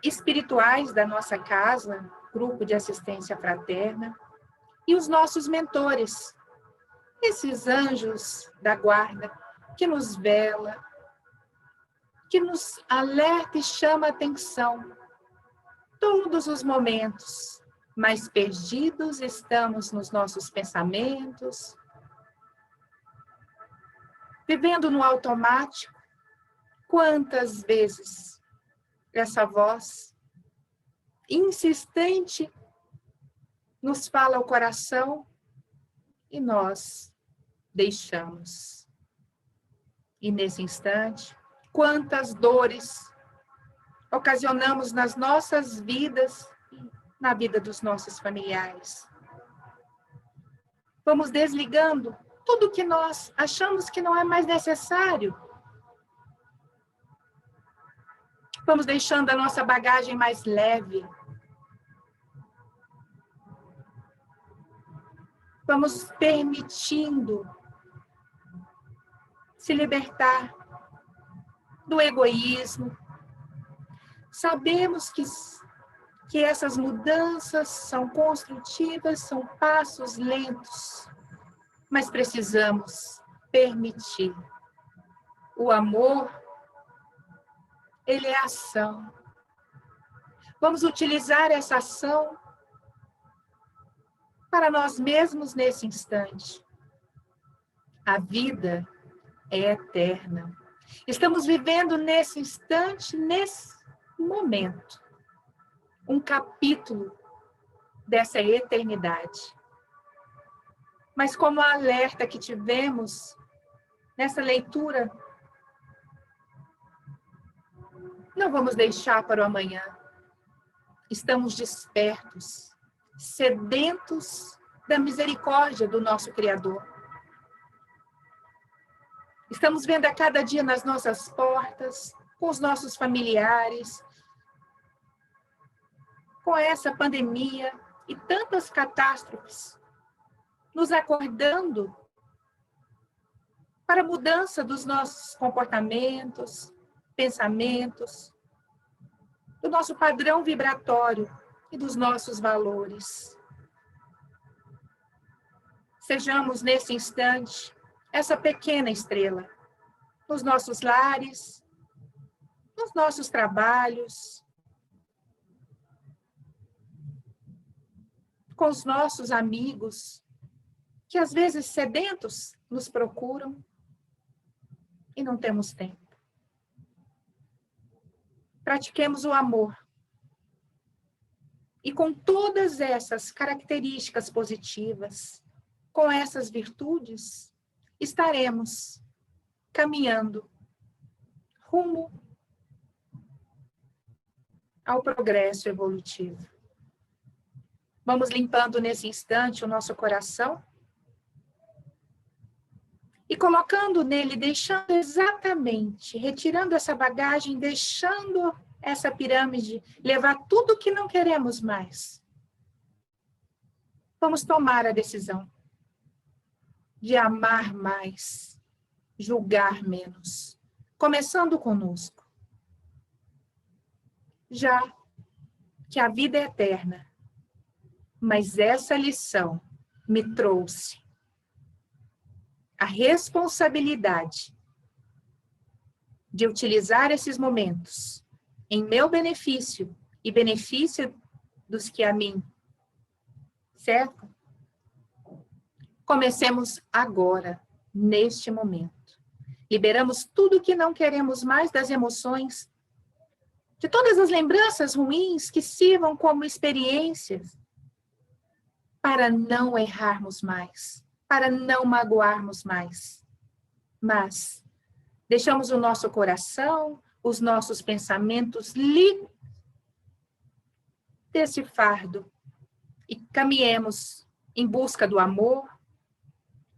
[SPEAKER 1] espirituais da nossa casa, Grupo de Assistência Fraterna, e os nossos mentores, esses anjos da guarda que nos vela, que nos alerta e chama a atenção. Todos os momentos mais perdidos estamos nos nossos pensamentos, vivendo no automático. Quantas vezes essa voz insistente nos fala ao coração e nós deixamos. E nesse instante, quantas dores ocasionamos nas nossas vidas, na vida dos nossos familiares. Vamos desligando tudo que nós achamos que não é mais necessário. Vamos deixando a nossa bagagem mais leve. Vamos permitindo se libertar do egoísmo. Sabemos que essas mudanças são construtivas, são passos lentos, mas precisamos permitir. O amor, ele é ação. Vamos utilizar essa ação para nós mesmos nesse instante. A vida é eterna. Estamos vivendo nesse instante, nesse momento, um capítulo dessa eternidade. Mas como a alerta que tivemos nessa leitura, não vamos deixar para o amanhã. Estamos despertos, sedentos da misericórdia do nosso Criador. Estamos vendo a cada dia nas nossas portas, com os nossos familiares, com essa pandemia e tantas catástrofes, nos acordando para a mudança dos nossos comportamentos, pensamentos, do nosso padrão vibratório e dos nossos valores. Sejamos, nesse instante, essa pequena estrela, nos nossos lares, nos nossos trabalhos, com os nossos amigos, que às vezes sedentos nos procuram e não temos tempo. Pratiquemos o amor. E com todas essas características positivas, com essas virtudes, estaremos caminhando rumo ao progresso evolutivo. Vamos limpando nesse instante o nosso coração e colocando nele, deixando exatamente, retirando essa bagagem, deixando essa pirâmide levar tudo que não queremos mais. Vamos tomar a decisão de amar mais, julgar menos, começando conosco. Já que a vida é eterna, mas essa lição me trouxe a responsabilidade de utilizar esses momentos em meu benefício e benefício dos que a mim cercam. Comecemos agora, neste momento. Liberamos tudo que não queremos mais das emoções, de todas as lembranças ruins que sirvam como experiências, para não errarmos mais, para não magoarmos mais. Mas deixamos o nosso coração, os nossos pensamentos livres desse fardo e caminhemos em busca do amor,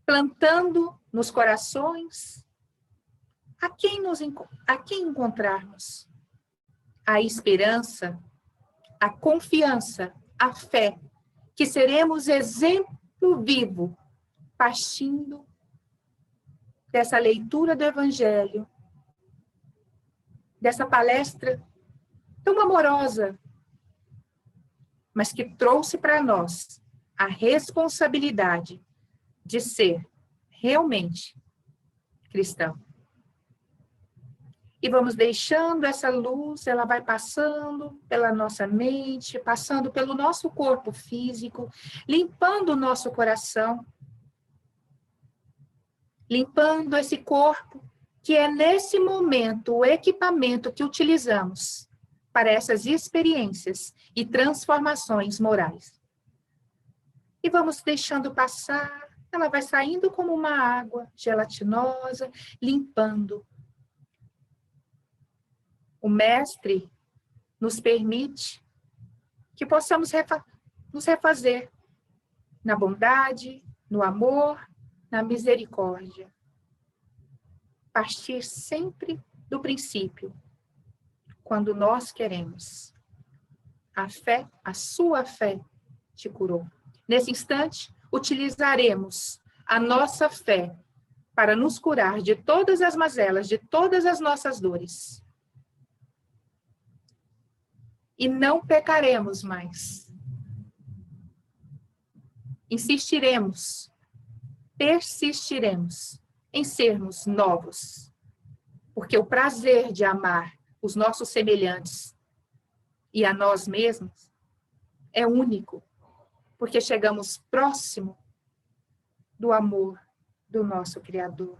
[SPEAKER 1] plantando nos corações a quem encontrarmos a esperança, a confiança, a fé, que seremos exemplo vivo, partindo dessa leitura do Evangelho, dessa palestra tão amorosa, mas que trouxe para nós a responsabilidade de ser realmente cristão. E vamos deixando essa luz, ela vai passando pela nossa mente, passando pelo nosso corpo físico, limpando o nosso coração, limpando esse corpo, que é nesse momento o equipamento que utilizamos para essas experiências e transformações morais. E vamos deixando passar, ela vai saindo como uma água gelatinosa, limpando. O Mestre nos permite que possamos nos refazer na bondade, no amor, na misericórdia. Partir sempre do princípio, quando nós queremos. A fé, a sua fé te curou. Nesse instante, utilizaremos a nossa fé para nos curar de todas as mazelas, de todas as nossas dores. E não pecaremos mais. Insistiremos, persistiremos em sermos novos. Porque o prazer de amar os nossos semelhantes e a nós mesmos é único. Porque chegamos próximo do amor do nosso Criador.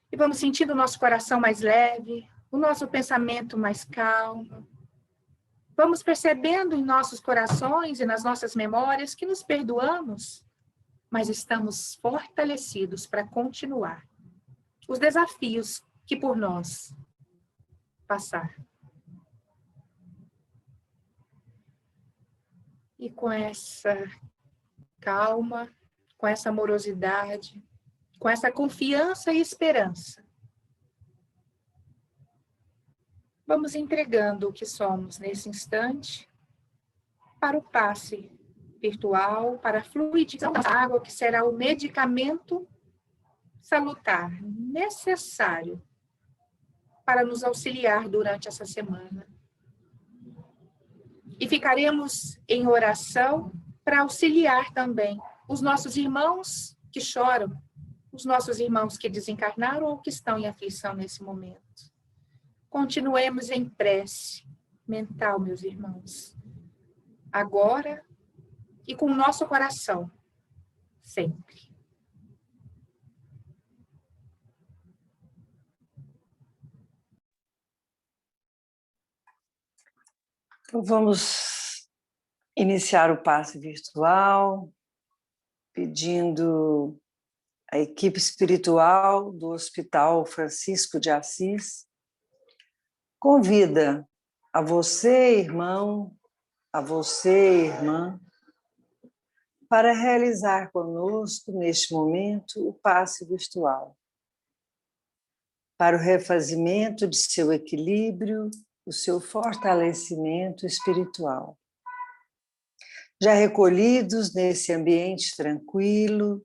[SPEAKER 1] E vamos sentindo o nosso coração mais leve, o nosso pensamento mais calmo. Vamos percebendo em nossos corações e nas nossas memórias que nos perdoamos, mas estamos fortalecidos para continuar os desafios que por nós passar. E com essa calma, com essa amorosidade, com essa confiança e esperança, vamos entregando o que somos nesse instante para o passe virtual, para a fluidização da água, que será o medicamento salutar necessário para nos auxiliar durante essa semana. E ficaremos em oração para auxiliar também os nossos irmãos que choram, os nossos irmãos que desencarnaram ou que estão em aflição nesse momento. Continuemos em prece mental, meus irmãos, agora e com o nosso coração, sempre.
[SPEAKER 3] Então, vamos iniciar o passe virtual, pedindo a equipe espiritual do Hospital Francisco de Assis convida a você, irmão, a você, irmã, para realizar conosco, neste momento, o passe virtual, para o refazimento de seu equilíbrio, o seu fortalecimento espiritual. Já recolhidos nesse ambiente tranquilo,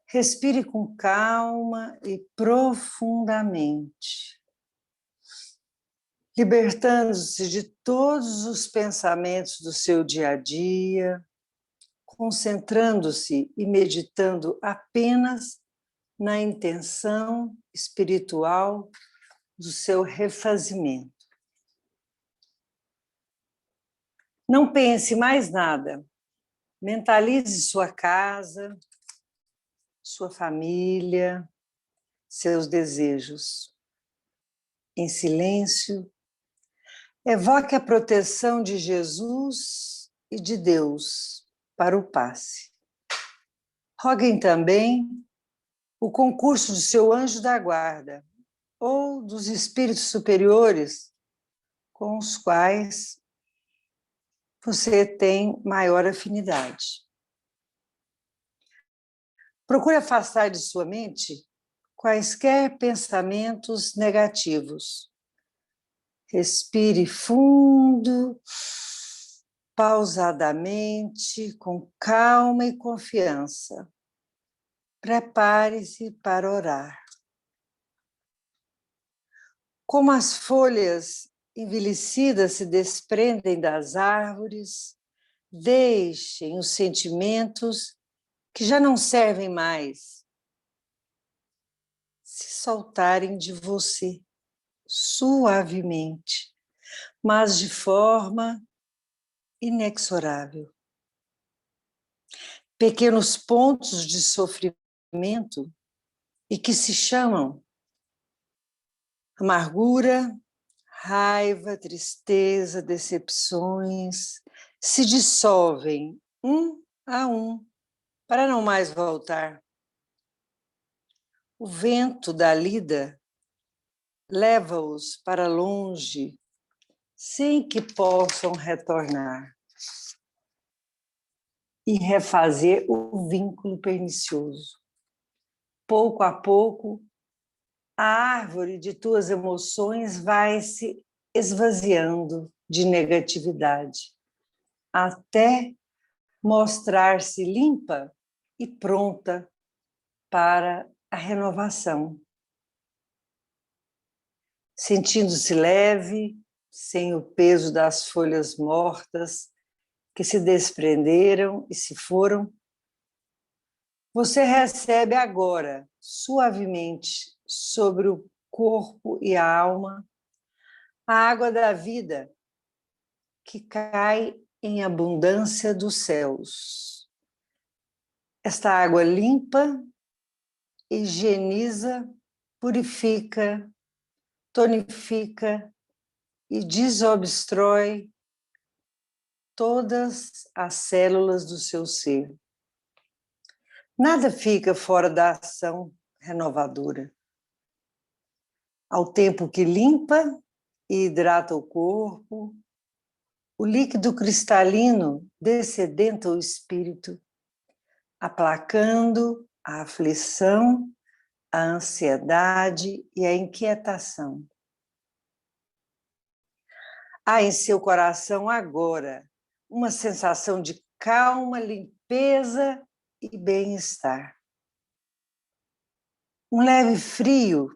[SPEAKER 3] respire com calma e profundamente, libertando-se de todos os pensamentos do seu dia a dia, concentrando-se e meditando apenas na intenção espiritual do seu refazimento. Não pense mais nada. Mentalize sua casa, sua família, seus desejos. Em silêncio, evoque a proteção de Jesus e de Deus para o passe. Roguem também o concurso do seu anjo da guarda ou dos espíritos superiores com os quais você tem maior afinidade. Procure afastar de sua mente quaisquer pensamentos negativos. Respire fundo, pausadamente, com calma e confiança. Prepare-se para orar. Como as folhas envelhecidas se desprendem das árvores, deixem os sentimentos que já não servem mais se soltarem de você suavemente, mas de forma inexorável. Pequenos pontos de sofrimento e que se chamam amargura, raiva, tristeza, decepções, se dissolvem um a um para não mais voltar. O vento da lida leva-os para longe sem que possam retornar e refazer o vínculo pernicioso. Pouco a pouco, a árvore de tuas emoções vai se esvaziando de negatividade, até mostrar-se limpa e pronta para a renovação. Sentindo-se leve, sem o peso das folhas mortas que se desprenderam e se foram, você recebe agora, suavemente, sobre o corpo e a alma, a água da vida que cai em abundância dos céus. Esta água limpa, higieniza, purifica, tonifica e desobstrói todas as células do seu ser. Nada fica fora da ação renovadora. Ao tempo que limpa e hidrata o corpo, o líquido cristalino dessedenta o espírito, aplacando a aflição, a ansiedade e a inquietação. Há em seu coração agora uma sensação de calma, limpeza e bem-estar. Um leve frio,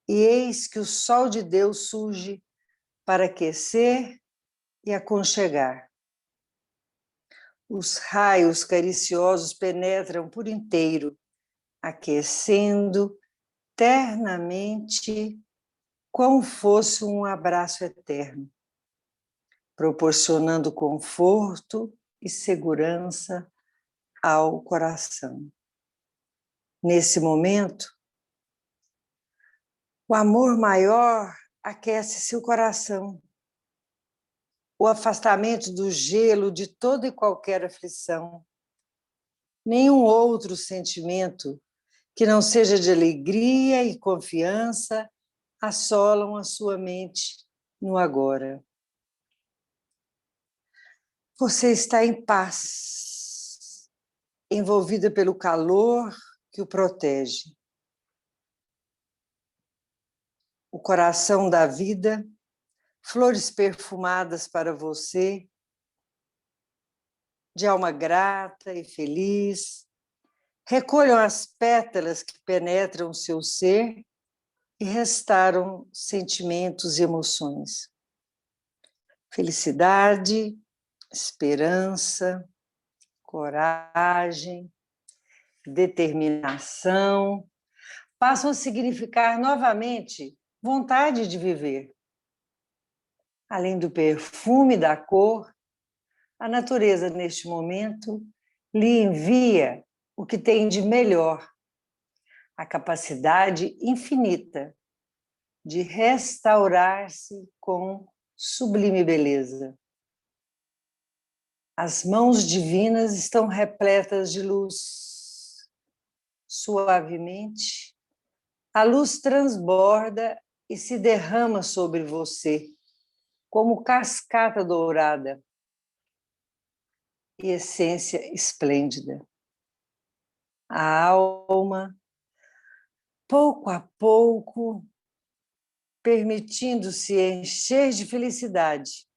[SPEAKER 3] e eis que o sol de Deus surge para aquecer e aconchegar. Os raios cariciosos penetram por inteiro, aquecendo ternamente, como fosse um abraço eterno, proporcionando conforto e segurança ao coração. Nesse momento, o amor maior aquece seu coração. O afastamento do gelo de toda e qualquer aflição. Nenhum outro sentimento que não seja de alegria e confiança assolam a sua mente no agora. Você está em paz, envolvida pelo calor que o protege. O coração da vida, flores perfumadas para você, de alma grata e feliz, recolham as pétalas que penetram seu ser e restauram sentimentos e emoções. Felicidade, esperança, coragem, determinação, passam a significar novamente vontade de viver. Além do perfume da cor, a natureza, neste momento, lhe envia o que tem de melhor, a capacidade infinita de restaurar-se com sublime beleza. As mãos divinas estão repletas de luz. Suavemente, a luz transborda e se derrama sobre você, como cascata dourada e essência esplêndida. A alma, pouco a pouco, permitindo-se encher de felicidade,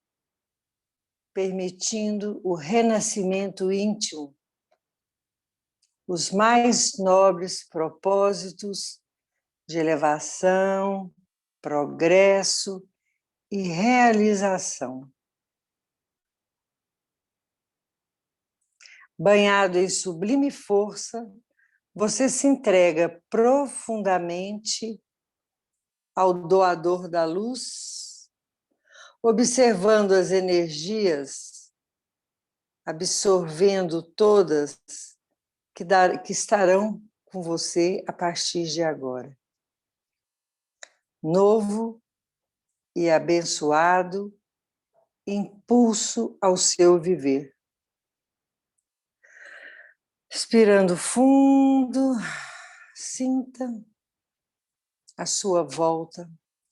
[SPEAKER 3] permitindo o renascimento íntimo, os mais nobres propósitos de elevação, progresso e realização. Banhado em sublime força, você se entrega profundamente ao doador da luz, observando as energias, absorvendo todas que estarão com você a partir de agora. Novo e abençoado impulso ao seu viver. Respirando fundo, sinta à sua volta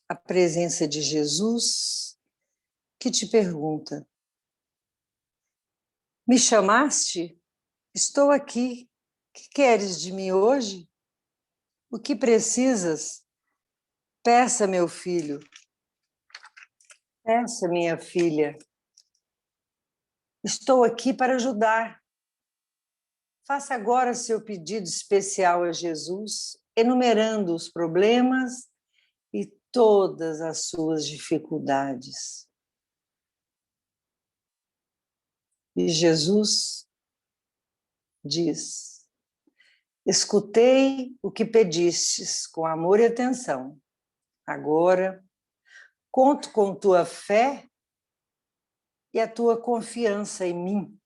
[SPEAKER 3] a presença de Jesus, que te pergunta: me chamaste? Estou aqui. O que queres de mim hoje? O que precisas? Peça, meu filho. Peça, minha filha. Estou aqui para ajudar. Faça agora seu pedido especial a Jesus, enumerando os problemas e todas as suas dificuldades. E Jesus diz: escutei o que pedistes com amor e atenção. Agora, conto com tua fé e a tua confiança em mim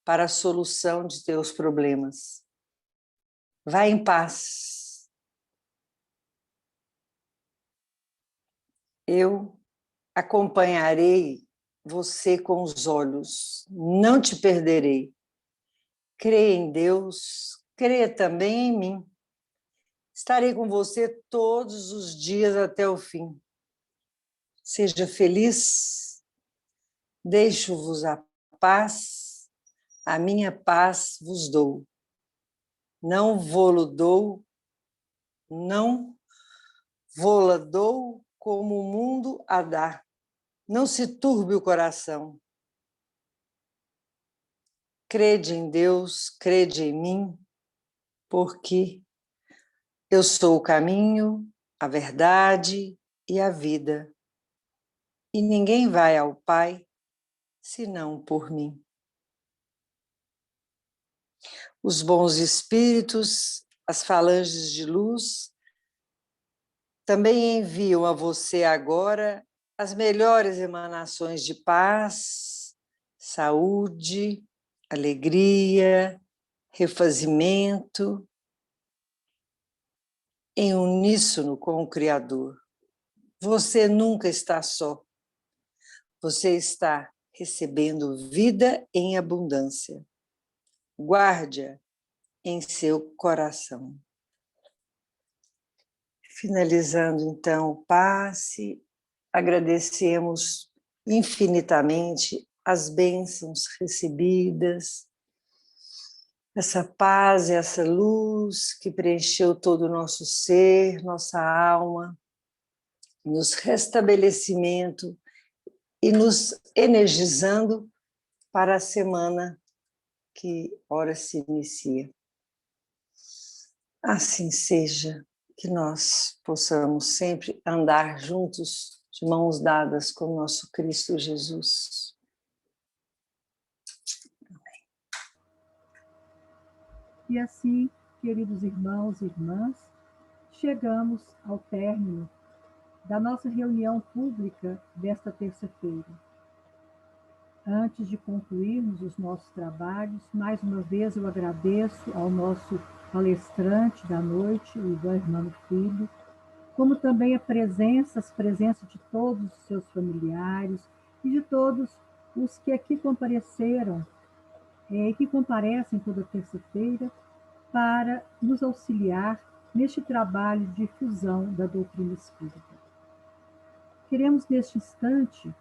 [SPEAKER 3] para a solução de teus problemas. Vá em paz. Eu acompanharei você com os olhos, não te perderei. Creia em Deus, creia também em mim. Estarei com você todos os dias até o fim. Seja feliz, deixo-vos a paz, a minha paz vos dou. Não vô-lo dou, não vô-la dou como o mundo a dá. Não se turbe o coração. Crede em Deus, crede em mim, porque eu sou o caminho, a verdade e a vida. E ninguém vai ao Pai senão por mim. Os bons espíritos, as falanges de luz, também enviam a você agora as melhores emanações de paz, saúde, alegria, refazimento, em uníssono com o Criador. Você nunca está só. Você está recebendo vida em abundância. Guarde-a em seu coração. Finalizando, então, o passe, agradecemos infinitamente as bênçãos recebidas, essa paz, essa luz que preencheu todo o nosso ser, nossa alma, nos restabelecimento e nos energizando para a semana que ora se inicia. Assim seja, que nós possamos sempre andar juntos, de mãos dadas com o nosso Cristo Jesus.
[SPEAKER 4] E assim, queridos irmãos e irmãs, chegamos ao término da nossa reunião pública desta terça-feira. Antes de concluirmos os nossos trabalhos, mais uma vez eu agradeço ao nosso palestrante da noite, o Ivan Hermano Filho, como também as presenças de todos os seus familiares e de todos os que aqui compareceram e que comparecem toda terça-feira para nos auxiliar neste trabalho de difusão da doutrina espírita. Queremos, neste instante,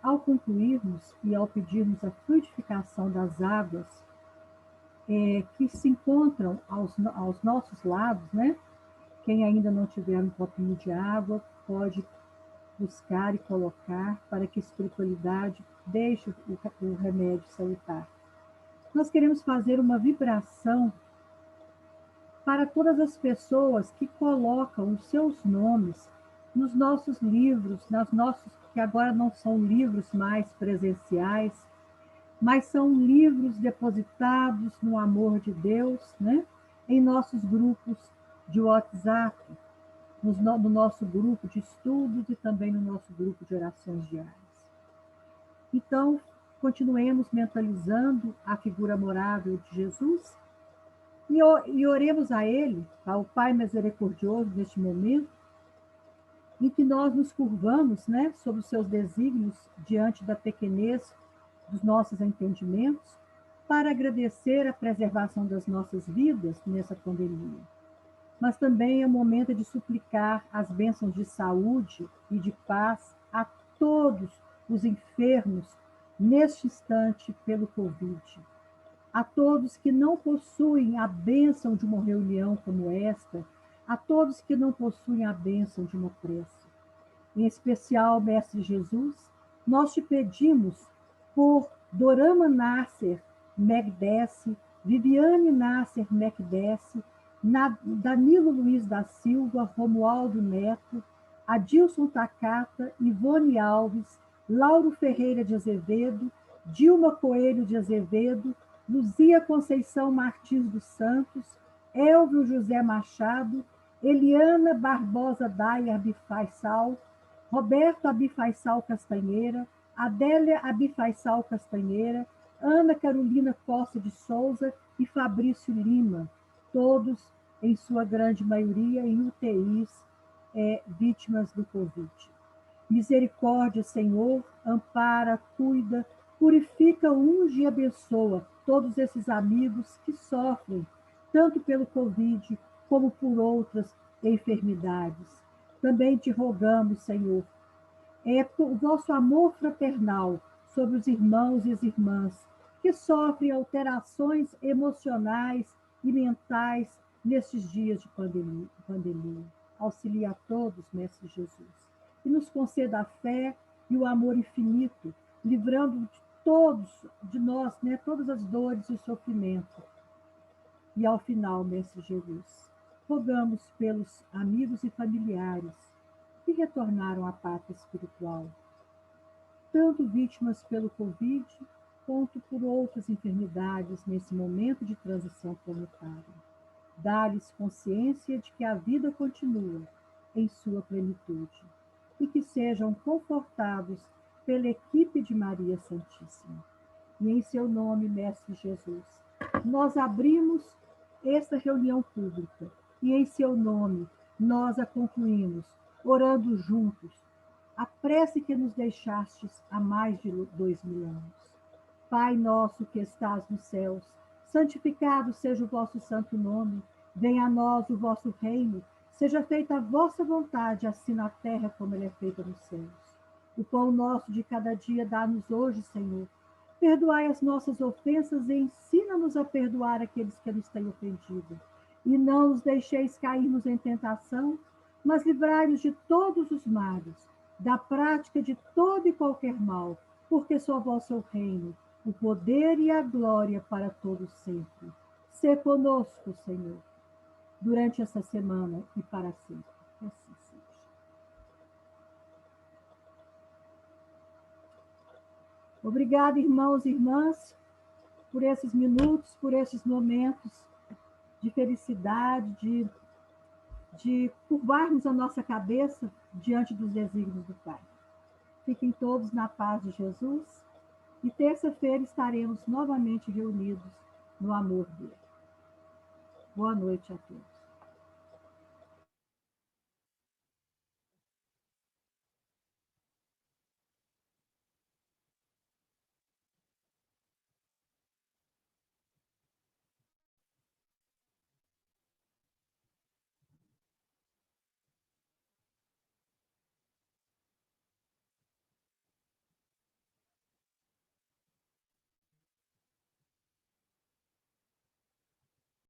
[SPEAKER 4] ao concluirmos e ao pedirmos a fluidificação das águas que se encontram aos nossos lados, né? Quem ainda não tiver um copinho de água pode buscar e colocar para que a espiritualidade deixe o remédio salutar. Nós queremos fazer uma vibração para todas as pessoas que colocam os seus nomes nos nossos livros, que agora não são livros mais presenciais, mas são livros depositados no amor de Deus, né? Em nossos grupos de WhatsApp, no nosso grupo de estudos e também no nosso grupo de orações diárias. Então, continuemos mentalizando a figura amorável de Jesus e oremos a Ele, ao Pai misericordioso, neste momento, em que nós nos curvamos, né, sobre os seus desígnios, diante da pequenez dos nossos entendimentos, para agradecer a preservação das nossas vidas nessa pandemia. Mas também é o momento de suplicar as bênçãos de saúde e de paz a todos os enfermos neste instante pelo Covid. A todos que não possuem a bênção de uma reunião como esta, a todos que não possuem a bênção de uma prece. Em especial, Mestre Jesus, nós te pedimos por Dorama Nasser Megdesse, Viviane Nasser Megdesse, Danilo Luiz da Silva, Romualdo Neto, Adilson Takata, Ivone Alves, Lauro Ferreira de Azevedo, Dilma Coelho de Azevedo, Luzia Conceição Martins dos Santos, Elvio José Machado, Eliana Barbosa Daia Abifaisal, Roberto Abifaisal Castanheira, Adélia Abifaisal Castanheira, Ana Carolina Costa de Souza e Fabrício Lima, todos, em sua grande maioria, em UTIs, vítimas do Covid. Misericórdia, Senhor, ampara, cuida, purifica, unge e abençoa todos esses amigos que sofrem, tanto pelo Covid como por outras enfermidades. Também te rogamos, Senhor, o vosso amor fraternal sobre os irmãos e as irmãs que sofrem alterações emocionais e mentais nestes dias de pandemia. Auxilia a todos, Mestre Jesus, e nos conceda a fé e o amor infinito, livrando de todos, de nós, né, todas as dores e o sofrimento. E ao final, Mestre Jesus, rogamos pelos amigos e familiares que retornaram à pátria espiritual, tanto vítimas pelo Covid, quanto por outras enfermidades nesse momento de transição planetária. Dá-lhes consciência de que a vida continua em sua plenitude e que sejam confortados pela equipe de Maria Santíssima. E em seu nome, Mestre Jesus, nós abrimos esta reunião pública e em seu nome nós a concluímos, orando juntos, a prece que nos deixastes há mais de 2000 anos. Pai nosso que estás nos céus, santificado seja o vosso santo nome, venha a nós o vosso reino, seja feita a vossa vontade, assim na terra como ela é feita nos céus. O pão nosso de cada dia dá-nos hoje, Senhor. Perdoai as nossas ofensas e ensina-nos a perdoar aqueles que nos têm ofendido. E não nos deixeis cairmos em tentação, mas livrai-nos de todos os males, da prática de todo e qualquer mal, porque só vosso é o reino, o poder e a glória para todos sempre. Sê conosco, Senhor, durante essa semana e para sempre. Que assim seja. Obrigada, irmãos e irmãs, por esses minutos, por esses momentos de felicidade, de curvarmos a nossa cabeça diante dos desígnios do Pai. Fiquem todos na paz de Jesus e terça-feira estaremos novamente reunidos no amor dele. Boa noite a todos.